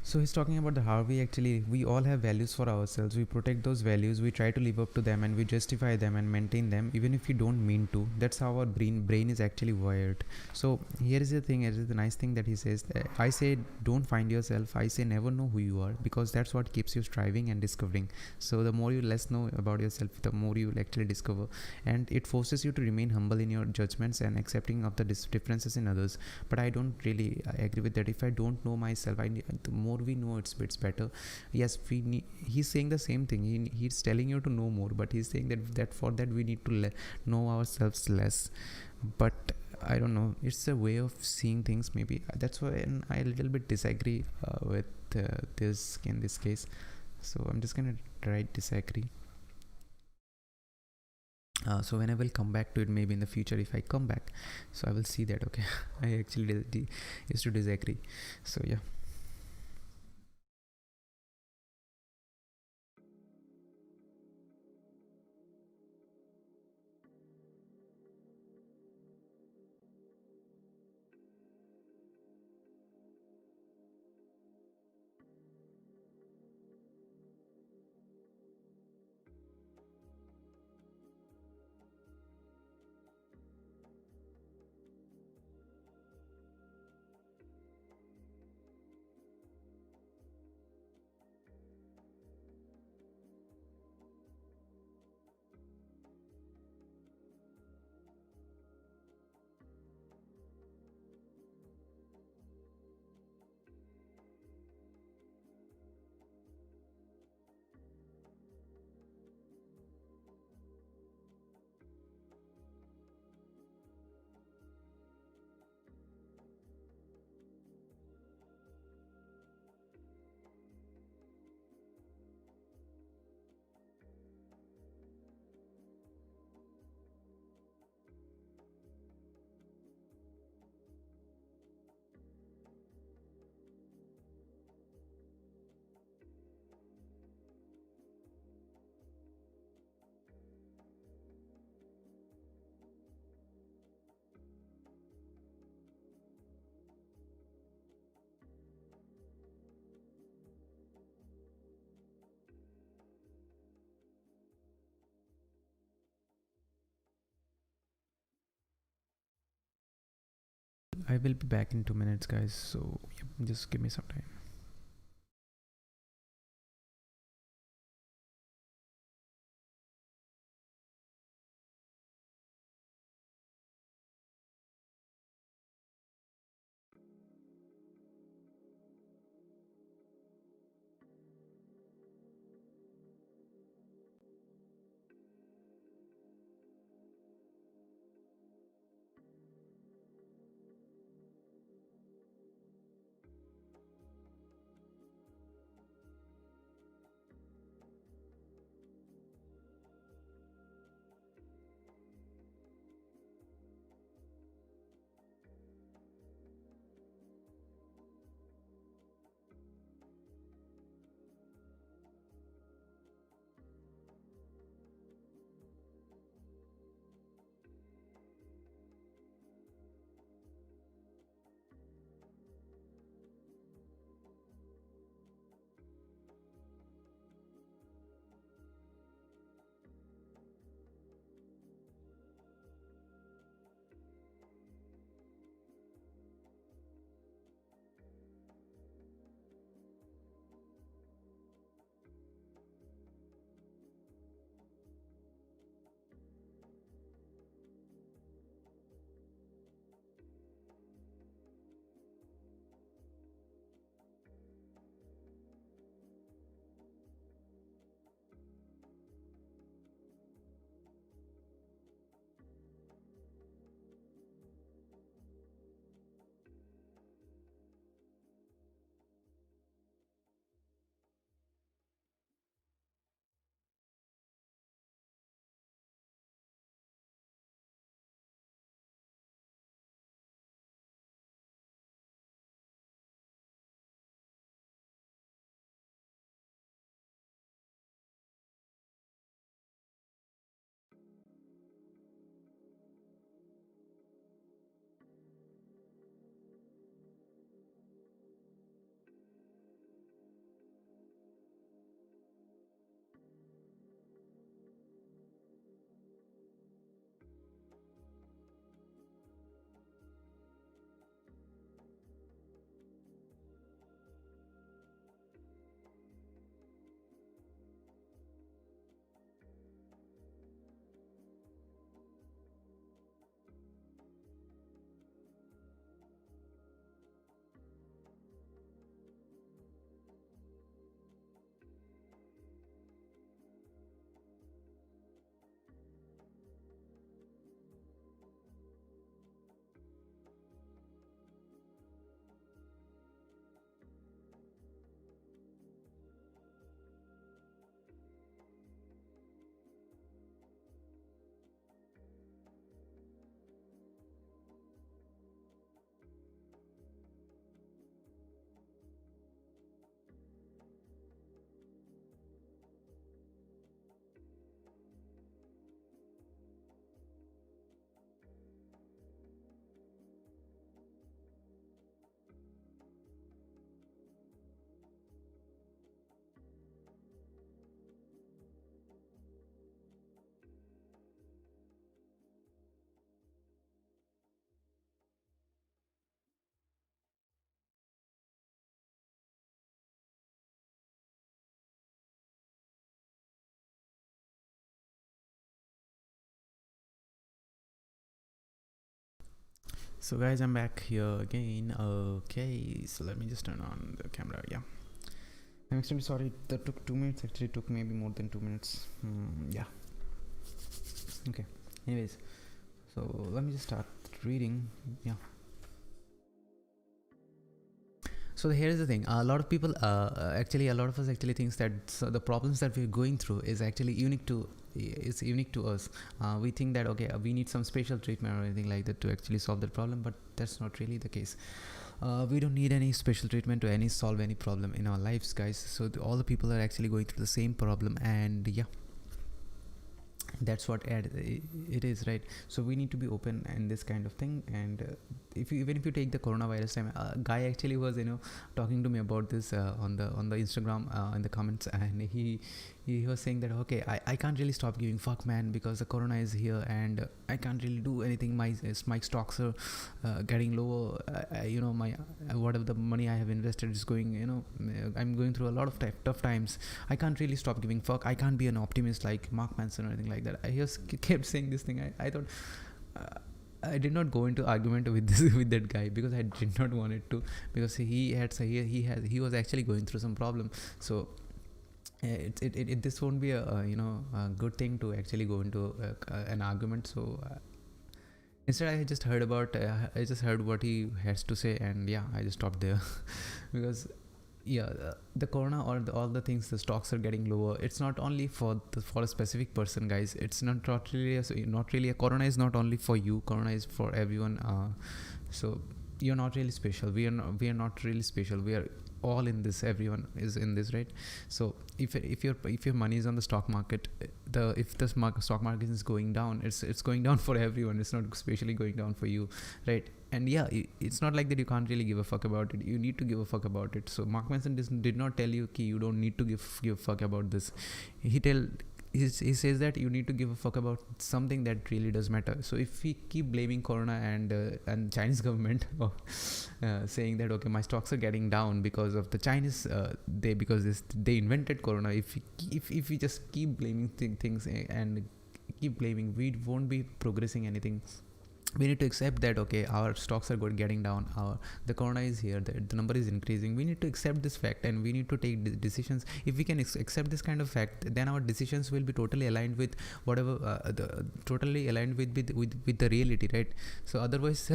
So he's talking about the how we all have values for ourselves. We protect those values, we try to live up to them, and we justify them and maintain them even if we don't mean to. That's how our brain is actually wired. So here is the thing, it is the nice thing that he says. I say don't find yourself. I say never know who you are, because that's what keeps you striving and discovering. So the more you less know about yourself, the more you will actually discover, and it forces you to remain humble in your judgments and accepting of the differences in others. But I don't really agree with that. If I don't know myself, the more we know, it's better. Yes, he's saying the same thing. He's telling you to know more, but he's saying that for that we need to know ourselves less. But I don't know, it's a way of seeing things, maybe. That's why I a little bit disagree with this in this case. So I'm just gonna write disagree. So when I will come back to it, maybe in the future, if I come back, so I will see that, okay, I actually used to disagree. So yeah. I will be back in 2 minutes, guys, so just give me some time. So guys, I'm back here again. Okay, so let me just turn on the camera. Yeah, I'm extremely sorry that took 2 minutes. Actually took maybe more than 2 minutes. Yeah, okay, anyways, so let me just start reading. Yeah, so here's the thing, a lot of people actually a lot of us actually thinks that the problems that we're going through is actually unique to us. We think that okay, we need some special treatment or anything like that to actually solve that problem, but that's not really the case. We don't need any special treatment to solve any problem in our lives, guys. So all the people are actually going through the same problem, and yeah, that's what it is, right? So we need to be open in this kind of thing. And even if you take the coronavirus time, a guy actually was talking to me about this on the Instagram in the comments, and he was saying that okay, I can't really stop giving fuck, man, because the corona is here and I can't really do anything. My stocks are getting lower. My whatever the money I have invested is going, I'm going through a lot of tough times. I can't really stop giving fuck. I can't be an optimist like Mark Manson or anything like that. I just kept saying this thing. I thought I did not go into argument with that guy because I did not want it to, because he was actually going through some problem. So this won't be a good thing to actually go into an argument. So instead I just heard what he has to say, and yeah, I just stopped there because the corona or all the things, the stocks are getting lower. It's not only for a specific person, guys. It's not really a corona is not only for you. Corona is for everyone. So you're not really special. We are not really special. We are all in this. Everyone is in this, right? So if your money is on the stock market, if the stock market is going down, it's going down for everyone. It's not especially going down for you, right? And yeah, it's not like that you can't really give a fuck about it. You need to give a fuck about it. So Mark Manson did not tell you you don't need to give a fuck about this. He says that you need to give a fuck about something that really does matter. So if we keep blaming corona and Chinese government saying that okay, my stocks are getting down because of the Chinese, they invented corona. If we just keep blaming things and keep blaming, we won't be progressing anything. We need to accept that okay, our stocks are getting down, the corona is here, the number is increasing. We need to accept this fact and we need to take decisions. If we can accept this kind of fact, then our decisions will be totally aligned with whatever totally aligned with the reality, right? So otherwise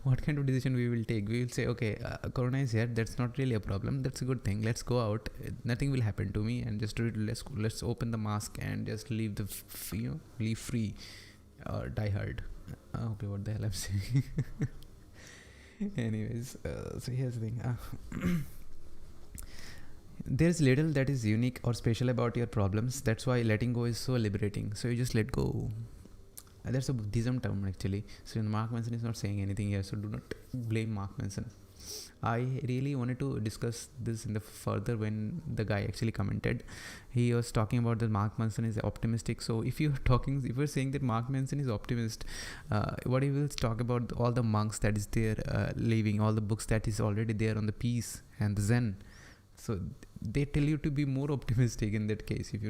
what kind of decision we will take? We will say okay, corona is here, that's not really a problem, that's a good thing, let's go out, nothing will happen to me, and just let's open the mask and just leave leave free or die hard. Okay, what the hell I'm saying. Anyways, so here's the thing. There's little that is unique or special about your problems. That's why letting go is so liberating. So you just let go. That's a Buddhism term actually. So Mark Manson is not saying anything here. So do not blame Mark Manson. I really wanted to discuss this in the further when the guy actually commented. He was talking about that Mark Manson is optimistic. So if you're saying that Mark Manson is optimist, what he will talk about all the monks that is there leaving, all the books that is already there on the peace and the Zen. So they tell you to be more optimistic in that case. If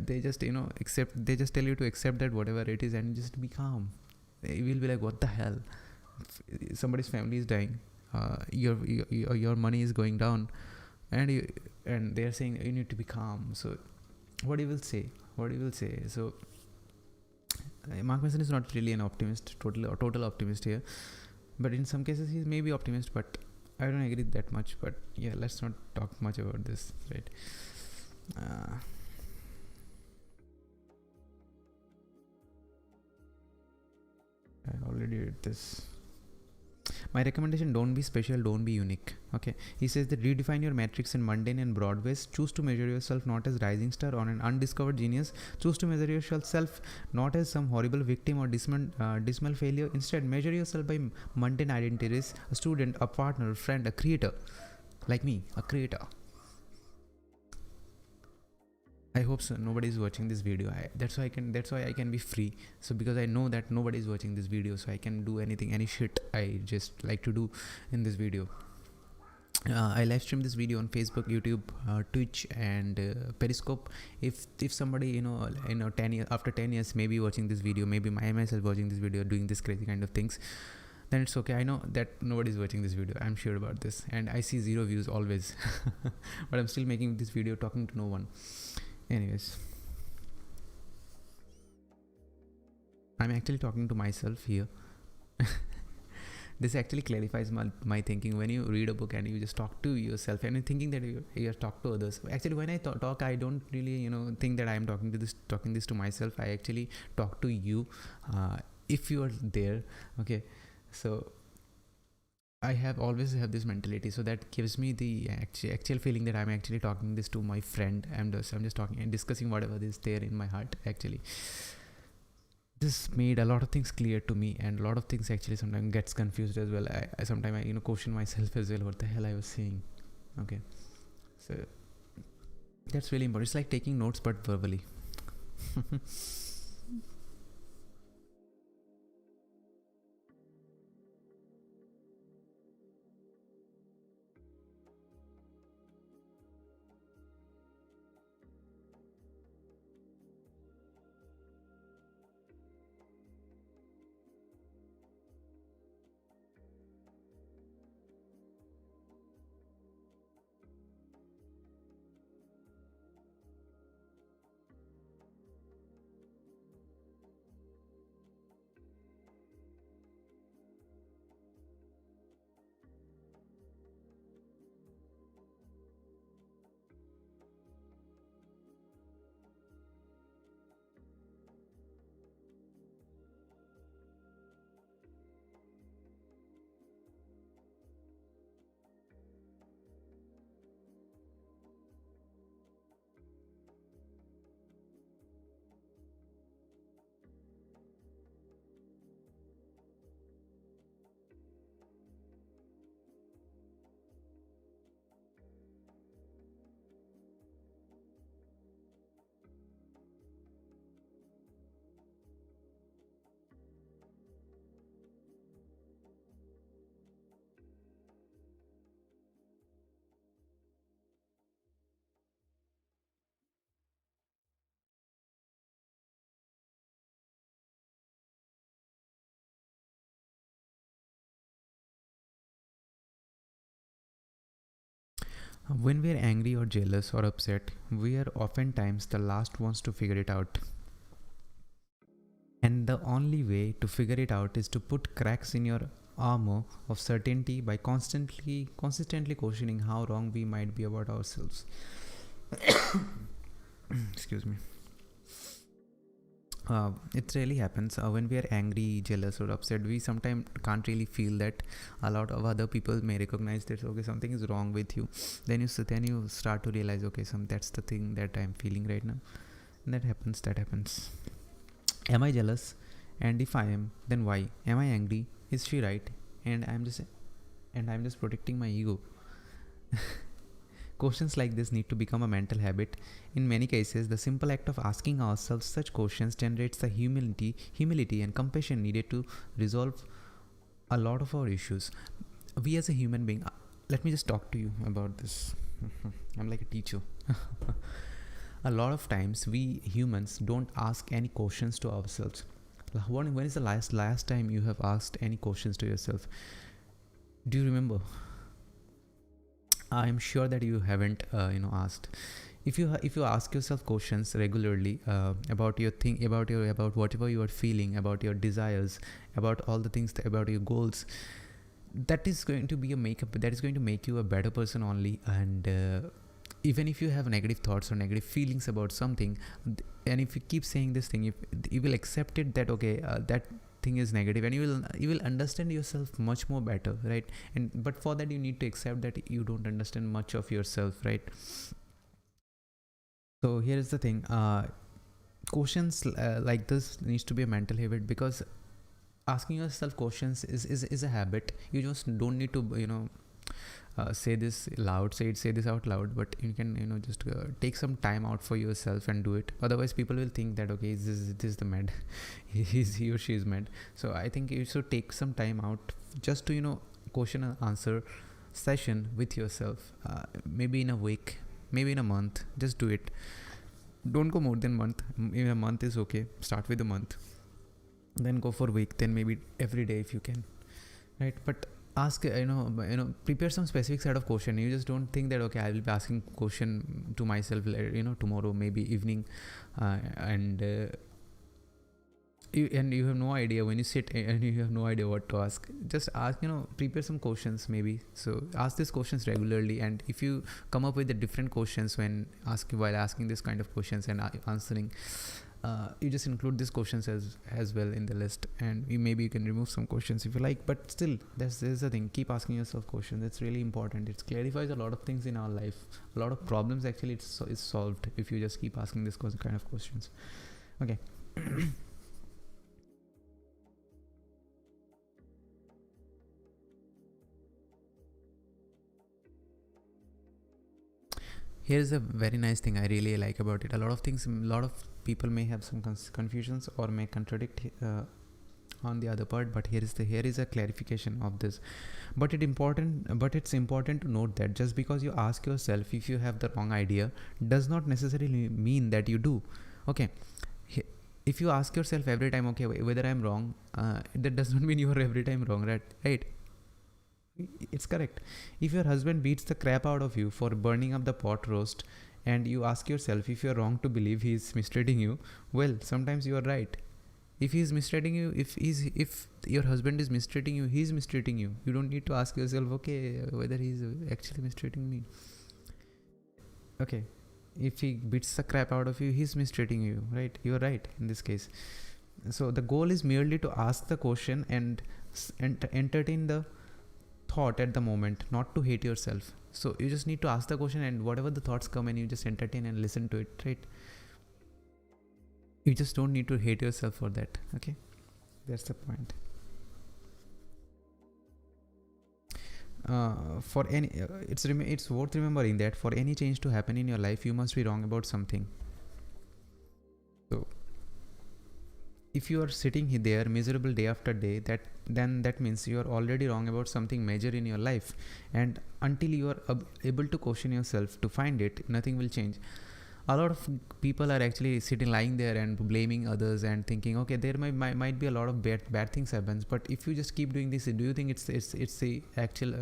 they just they just tell you to accept that whatever it is and just be calm. You will be like, what the hell? Somebody's family is dying. Your money is going down, and they are saying you need to be calm. So what he will say? So Mark Manson is not really an optimist, total optimist here, but in some cases he's maybe optimist, but I don't agree that much. But yeah, let's not talk much about this, right? I already did this. My recommendation: don't be special, don't be unique. Okay, he says that redefine your metrics in mundane and broad ways. Choose to measure yourself not as rising star or an undiscovered genius. Choose to measure yourself not as some horrible victim or dismal failure. Instead, measure yourself by mundane identities: a student, a partner, a friend, a creator, like me, a creator. I hope so nobody is watching this video. That's why I can be free. So because I know that nobody is watching this video, so I can do any shit I just like to do in this video. I live stream this video on Facebook, YouTube, Twitch, and Periscope. If somebody 10 years after 10 years maybe watching this video, maybe myself watching this video, doing this crazy kind of things, then it's okay. I know that nobody is watching this video. I'm sure about this, and I see 0 views always. But I'm still making this video, talking to no one. Anyways, I'm actually talking to myself here. This actually clarifies my thinking. When you read a book and you just talk to yourself and you're thinking that you talk to others. Actually, when I talk, I don't really think that I'm talking this to myself. I actually talk to you if you are there. Okay, so I have always have this mentality, so that gives me the actual feeling that I'm actually talking this to my friend. I'm just talking and discussing whatever is there in my heart. Actually, this made a lot of things clear to me, and a lot of things actually sometimes gets confused as well. I sometimes question myself as well. What the hell I was saying? Okay, so That's really important. It's like taking notes but verbally. When we are angry or jealous or upset, we are oftentimes the last ones to figure it out. And the only way to figure it out is to put cracks in your armor of certainty by consistently questioning how wrong we might be about ourselves. Excuse me. It really happens when we are angry, jealous, or upset. We sometimes can't really feel that. A lot of other people may recognize that okay, something is wrong with you. Then you start to realize okay, that's the thing that I'm feeling right now. And that happens. Am I jealous? And if I am, then why? Am I angry? Is she right? And I'm just protecting my ego. Questions like this need to become a mental habit. In many cases, the simple act of asking ourselves such questions generates the humility and compassion needed to resolve a lot of our issues. We as a human being, let me just talk to you about this. I'm like a teacher. A lot of times we humans don't ask any questions to ourselves. When is the last time you have asked any questions to yourself? Do you remember? I'm sure that you haven't asked. If you ask yourself questions regularly about your thing, about whatever you are feeling, about your desires, about all the things, about your goals, that is going to be a makeup that is going to make you a better person only. And even if you have negative thoughts or negative feelings about something, and if you keep saying this thing, you will accept it that okay, that thing is negative, and you will understand yourself much more better, right? But for that you need to accept that you don't understand much of yourself, right? So here is the thing, questions like this needs to be a mental habit, because asking yourself questions is a habit. You just don't need to say this out loud, but you can just take some time out for yourself and do it. Otherwise people will think that okay, this the mad he or she is mad. So I think you should take some time out just to question and answer session with yourself, maybe in a week, maybe in a month. Just do it. Don't go more than month. Even a month is okay. Start with a month, then go for a week, then maybe every day if you can, right? But ask prepare some specific set of question. You just don't think that okay, I will be asking question to myself tomorrow, maybe evening, and you have no idea when you sit and you have no idea what to ask. Just ask, prepare some questions maybe. So ask these questions regularly, and if you come up with the different questions while asking this kind of questions and answering, you just include these questions as well in the list, and maybe you can remove some questions if you like. But still, there's the thing, keep asking yourself questions. It's really important. It clarifies a lot of things in our life. A lot of problems actually is solved if you just keep asking this kind of questions. Okay. Here's a very nice thing I really like about it. A lot of things, a lot of people may have some confusions or may contradict on the other part, but here is a clarification of this. But it's important to note that just because you ask yourself if you have the wrong idea does not necessarily mean that you do. Okay, if you ask yourself every time, okay, whether I'm wrong, that does not mean you are every time wrong, right? It's correct. If your husband beats the crap out of you for burning up the pot roast, and you ask yourself if you're wrong to believe he's mistreating you, well, sometimes you are right. If he's mistreating you, if your husband is mistreating you, he's mistreating you. You don't need to ask yourself, okay, whether he's actually mistreating me. Okay, if he beats the crap out of you, he's mistreating you, right? You're right in this case. So the goal is merely to ask the question and entertain the thought at the moment, not to hate yourself. So you just need to ask the question, and whatever the thoughts come, and you just entertain and listen to it, right? You just don't need to hate yourself for that. Okay, that's the point. For any it's worth remembering that for any change to happen in your life, you must be wrong about something. So if you are sitting there miserable day after day, that means you are already wrong about something major in your life, and until you are able to question yourself to find it, nothing will change. A lot of people are actually sitting lying there and blaming others and thinking, okay, there might be a lot of bad things happens, but if you just keep doing this, do you think it's the actual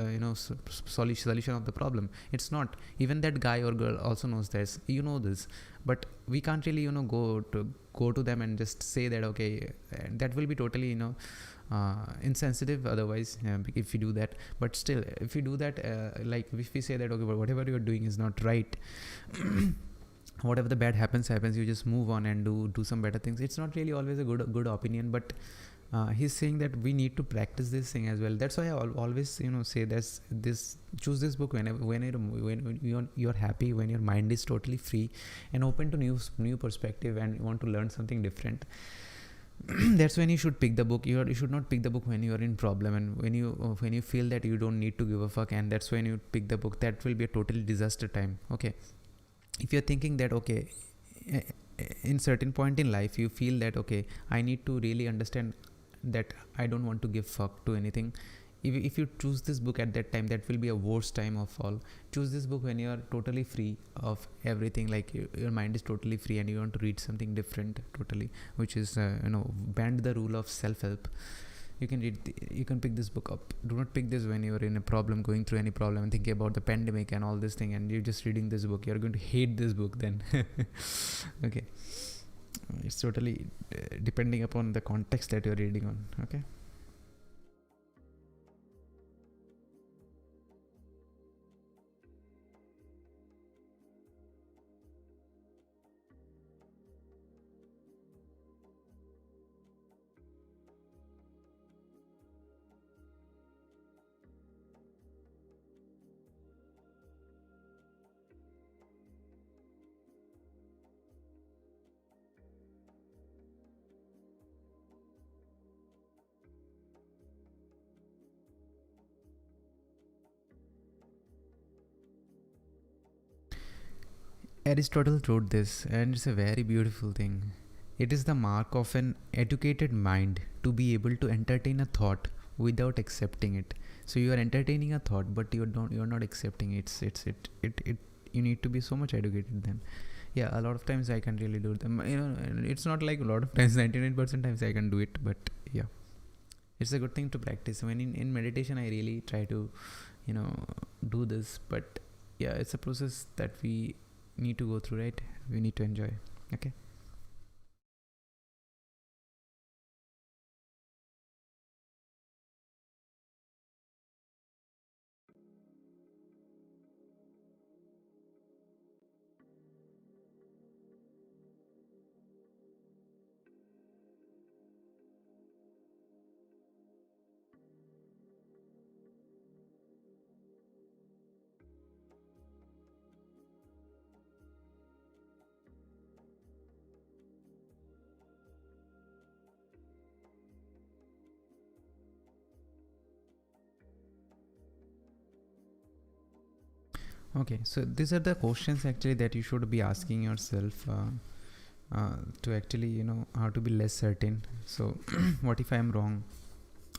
solution of the problem? It's not. Even that guy or girl also knows this, this, but we can't really go to them and just say that, okay, that will be totally insensitive otherwise, if we do that. But still, if we do that, like if we say that, okay, whatever you're doing is not right, whatever the bad happens, you just move on and do some better things. It's not really always a good opinion, but he's saying that we need to practice this thing as well. That's why I always say this choose this book when you're happy, when your mind is totally free and open to new perspective and you want to learn something different. That's when you should pick the book. You should not pick the book when you're in problem and when you feel that you don't need to give a fuck, and that's when you pick the book. That will be a total disaster time. Okay, if you're thinking that, okay, in certain point in life you feel that, okay, I need to really understand that I don't want to give fuck to anything, if you choose this book at that time, that will be a worst time of all. Choose this book when you are totally free of everything, like your mind is totally free and you want to read something different totally, which is bend the rule of self-help. You can pick this book up. Do not pick this when you're in a problem, going through any problem and thinking about the pandemic and all this thing, and you're just reading this book. You're going to hate this book then. Okay, it's totally depending upon the context that you're reading on. Okay. Aristotle wrote this, and it's a very beautiful thing. It is the mark of an educated mind to be able to entertain a thought without accepting it. So you are entertaining a thought, but you're not accepting it. It you need to be so much educated then. Yeah, a lot of times I can really do them. It's not like a lot of times, 99% times I can do it, but yeah, it's a good thing to practice. When in meditation, I really try to, do this, but yeah, it's a process that we need to go through, right? We need to enjoy. Okay. Okay, so these are the questions actually that you should be asking yourself to actually, how to be less certain. So what if I am wrong?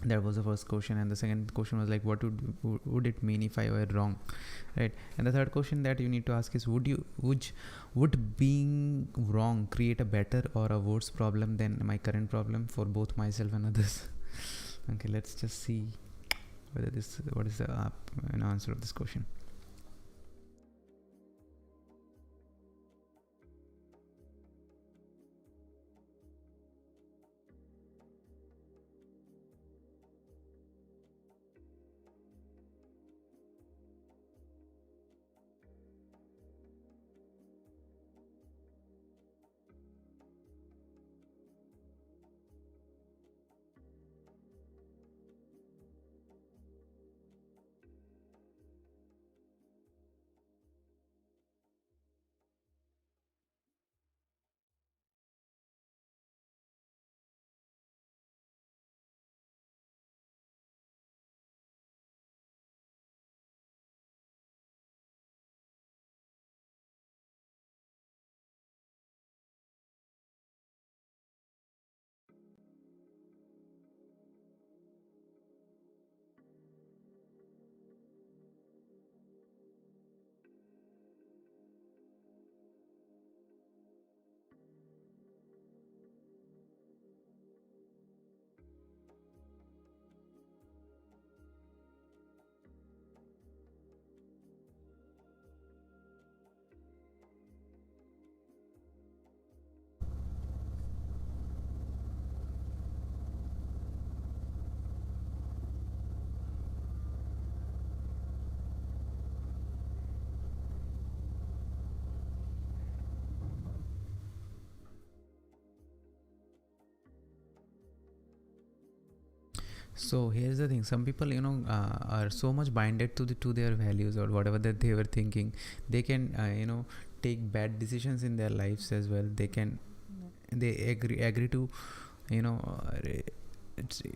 That was the first question, and the second question was like, what would it mean if I were wrong, right? And the third question that you need to ask is, would being wrong create a better or a worse problem than my current problem for both myself and others? Okay, let's just see what is the answer of this question. So here's the thing: some people, are so much binded to their values or whatever that they were thinking. They can, take bad decisions in their lives as well. They agree to, you know,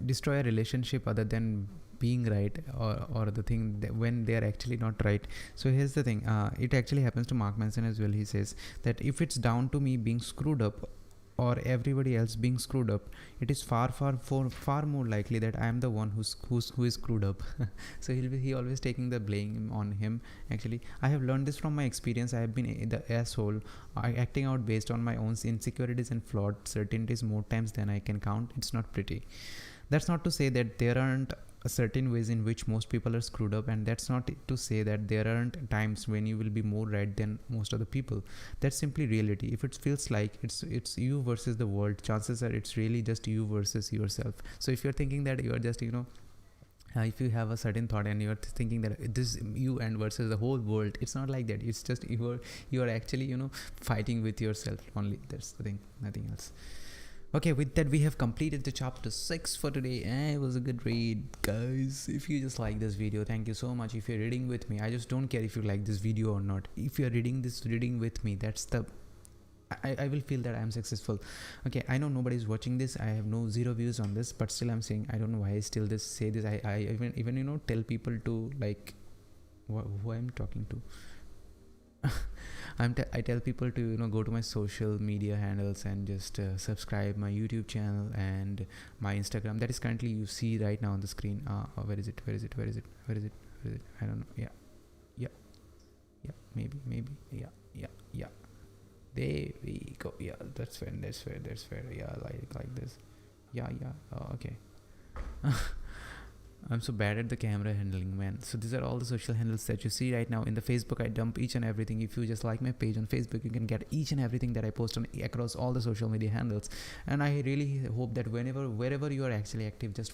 destroy a relationship other than being right, or the thing that when they are actually not right. So here's the thing: it actually happens to Mark Manson as well. He says that if it's down to me being screwed up or everybody else being screwed up, it is far more likely that I am the one who is screwed up. So he always taking the blame on him. Actually, I have learned this from my experience. I have been the asshole, acting out based on my own insecurities and flawed certainties more times than I can count. It's not pretty. That's not to say that there aren't certain ways in which most people are screwed up, and that's not to say that there aren't times when you will be more right than most of the people. That's simply reality. If it feels like it's you versus the world, chances are it's really just you versus yourself. So if you're thinking that you are just, if you have a certain thought and you're thinking that this you and versus the whole world, it's not like that. It's just you are actually, fighting with yourself only. That's the thing, nothing else. Okay, with that we have completed the chapter 6 for today, and it was a good read, guys. If you just like this video, thank you so much. If you're reading with me, I just don't care if you like this video or not. If you're reading with me, that's the I will feel that I'm successful. Okay, I know nobody's watching this. I have zero views on this, but still I'm saying, I don't know why I still say this. I even tell people to, like, who I'm talking to. I tell people to go to my social media handles and just subscribe my YouTube channel and my Instagram. That is currently you see right now on the screen. Where is it? I don't know. Yeah. Maybe. Yeah. There we go. Yeah, that's fair. Yeah, like this. Yeah. Okay. I'm so bad at the camera handling, man. So these are all the social handles that you see right now. In the Facebook, I dump each and everything. If you just like my page on Facebook, you can get each and everything that I post on across all the social media handles. And I really hope that wherever you are actually active, just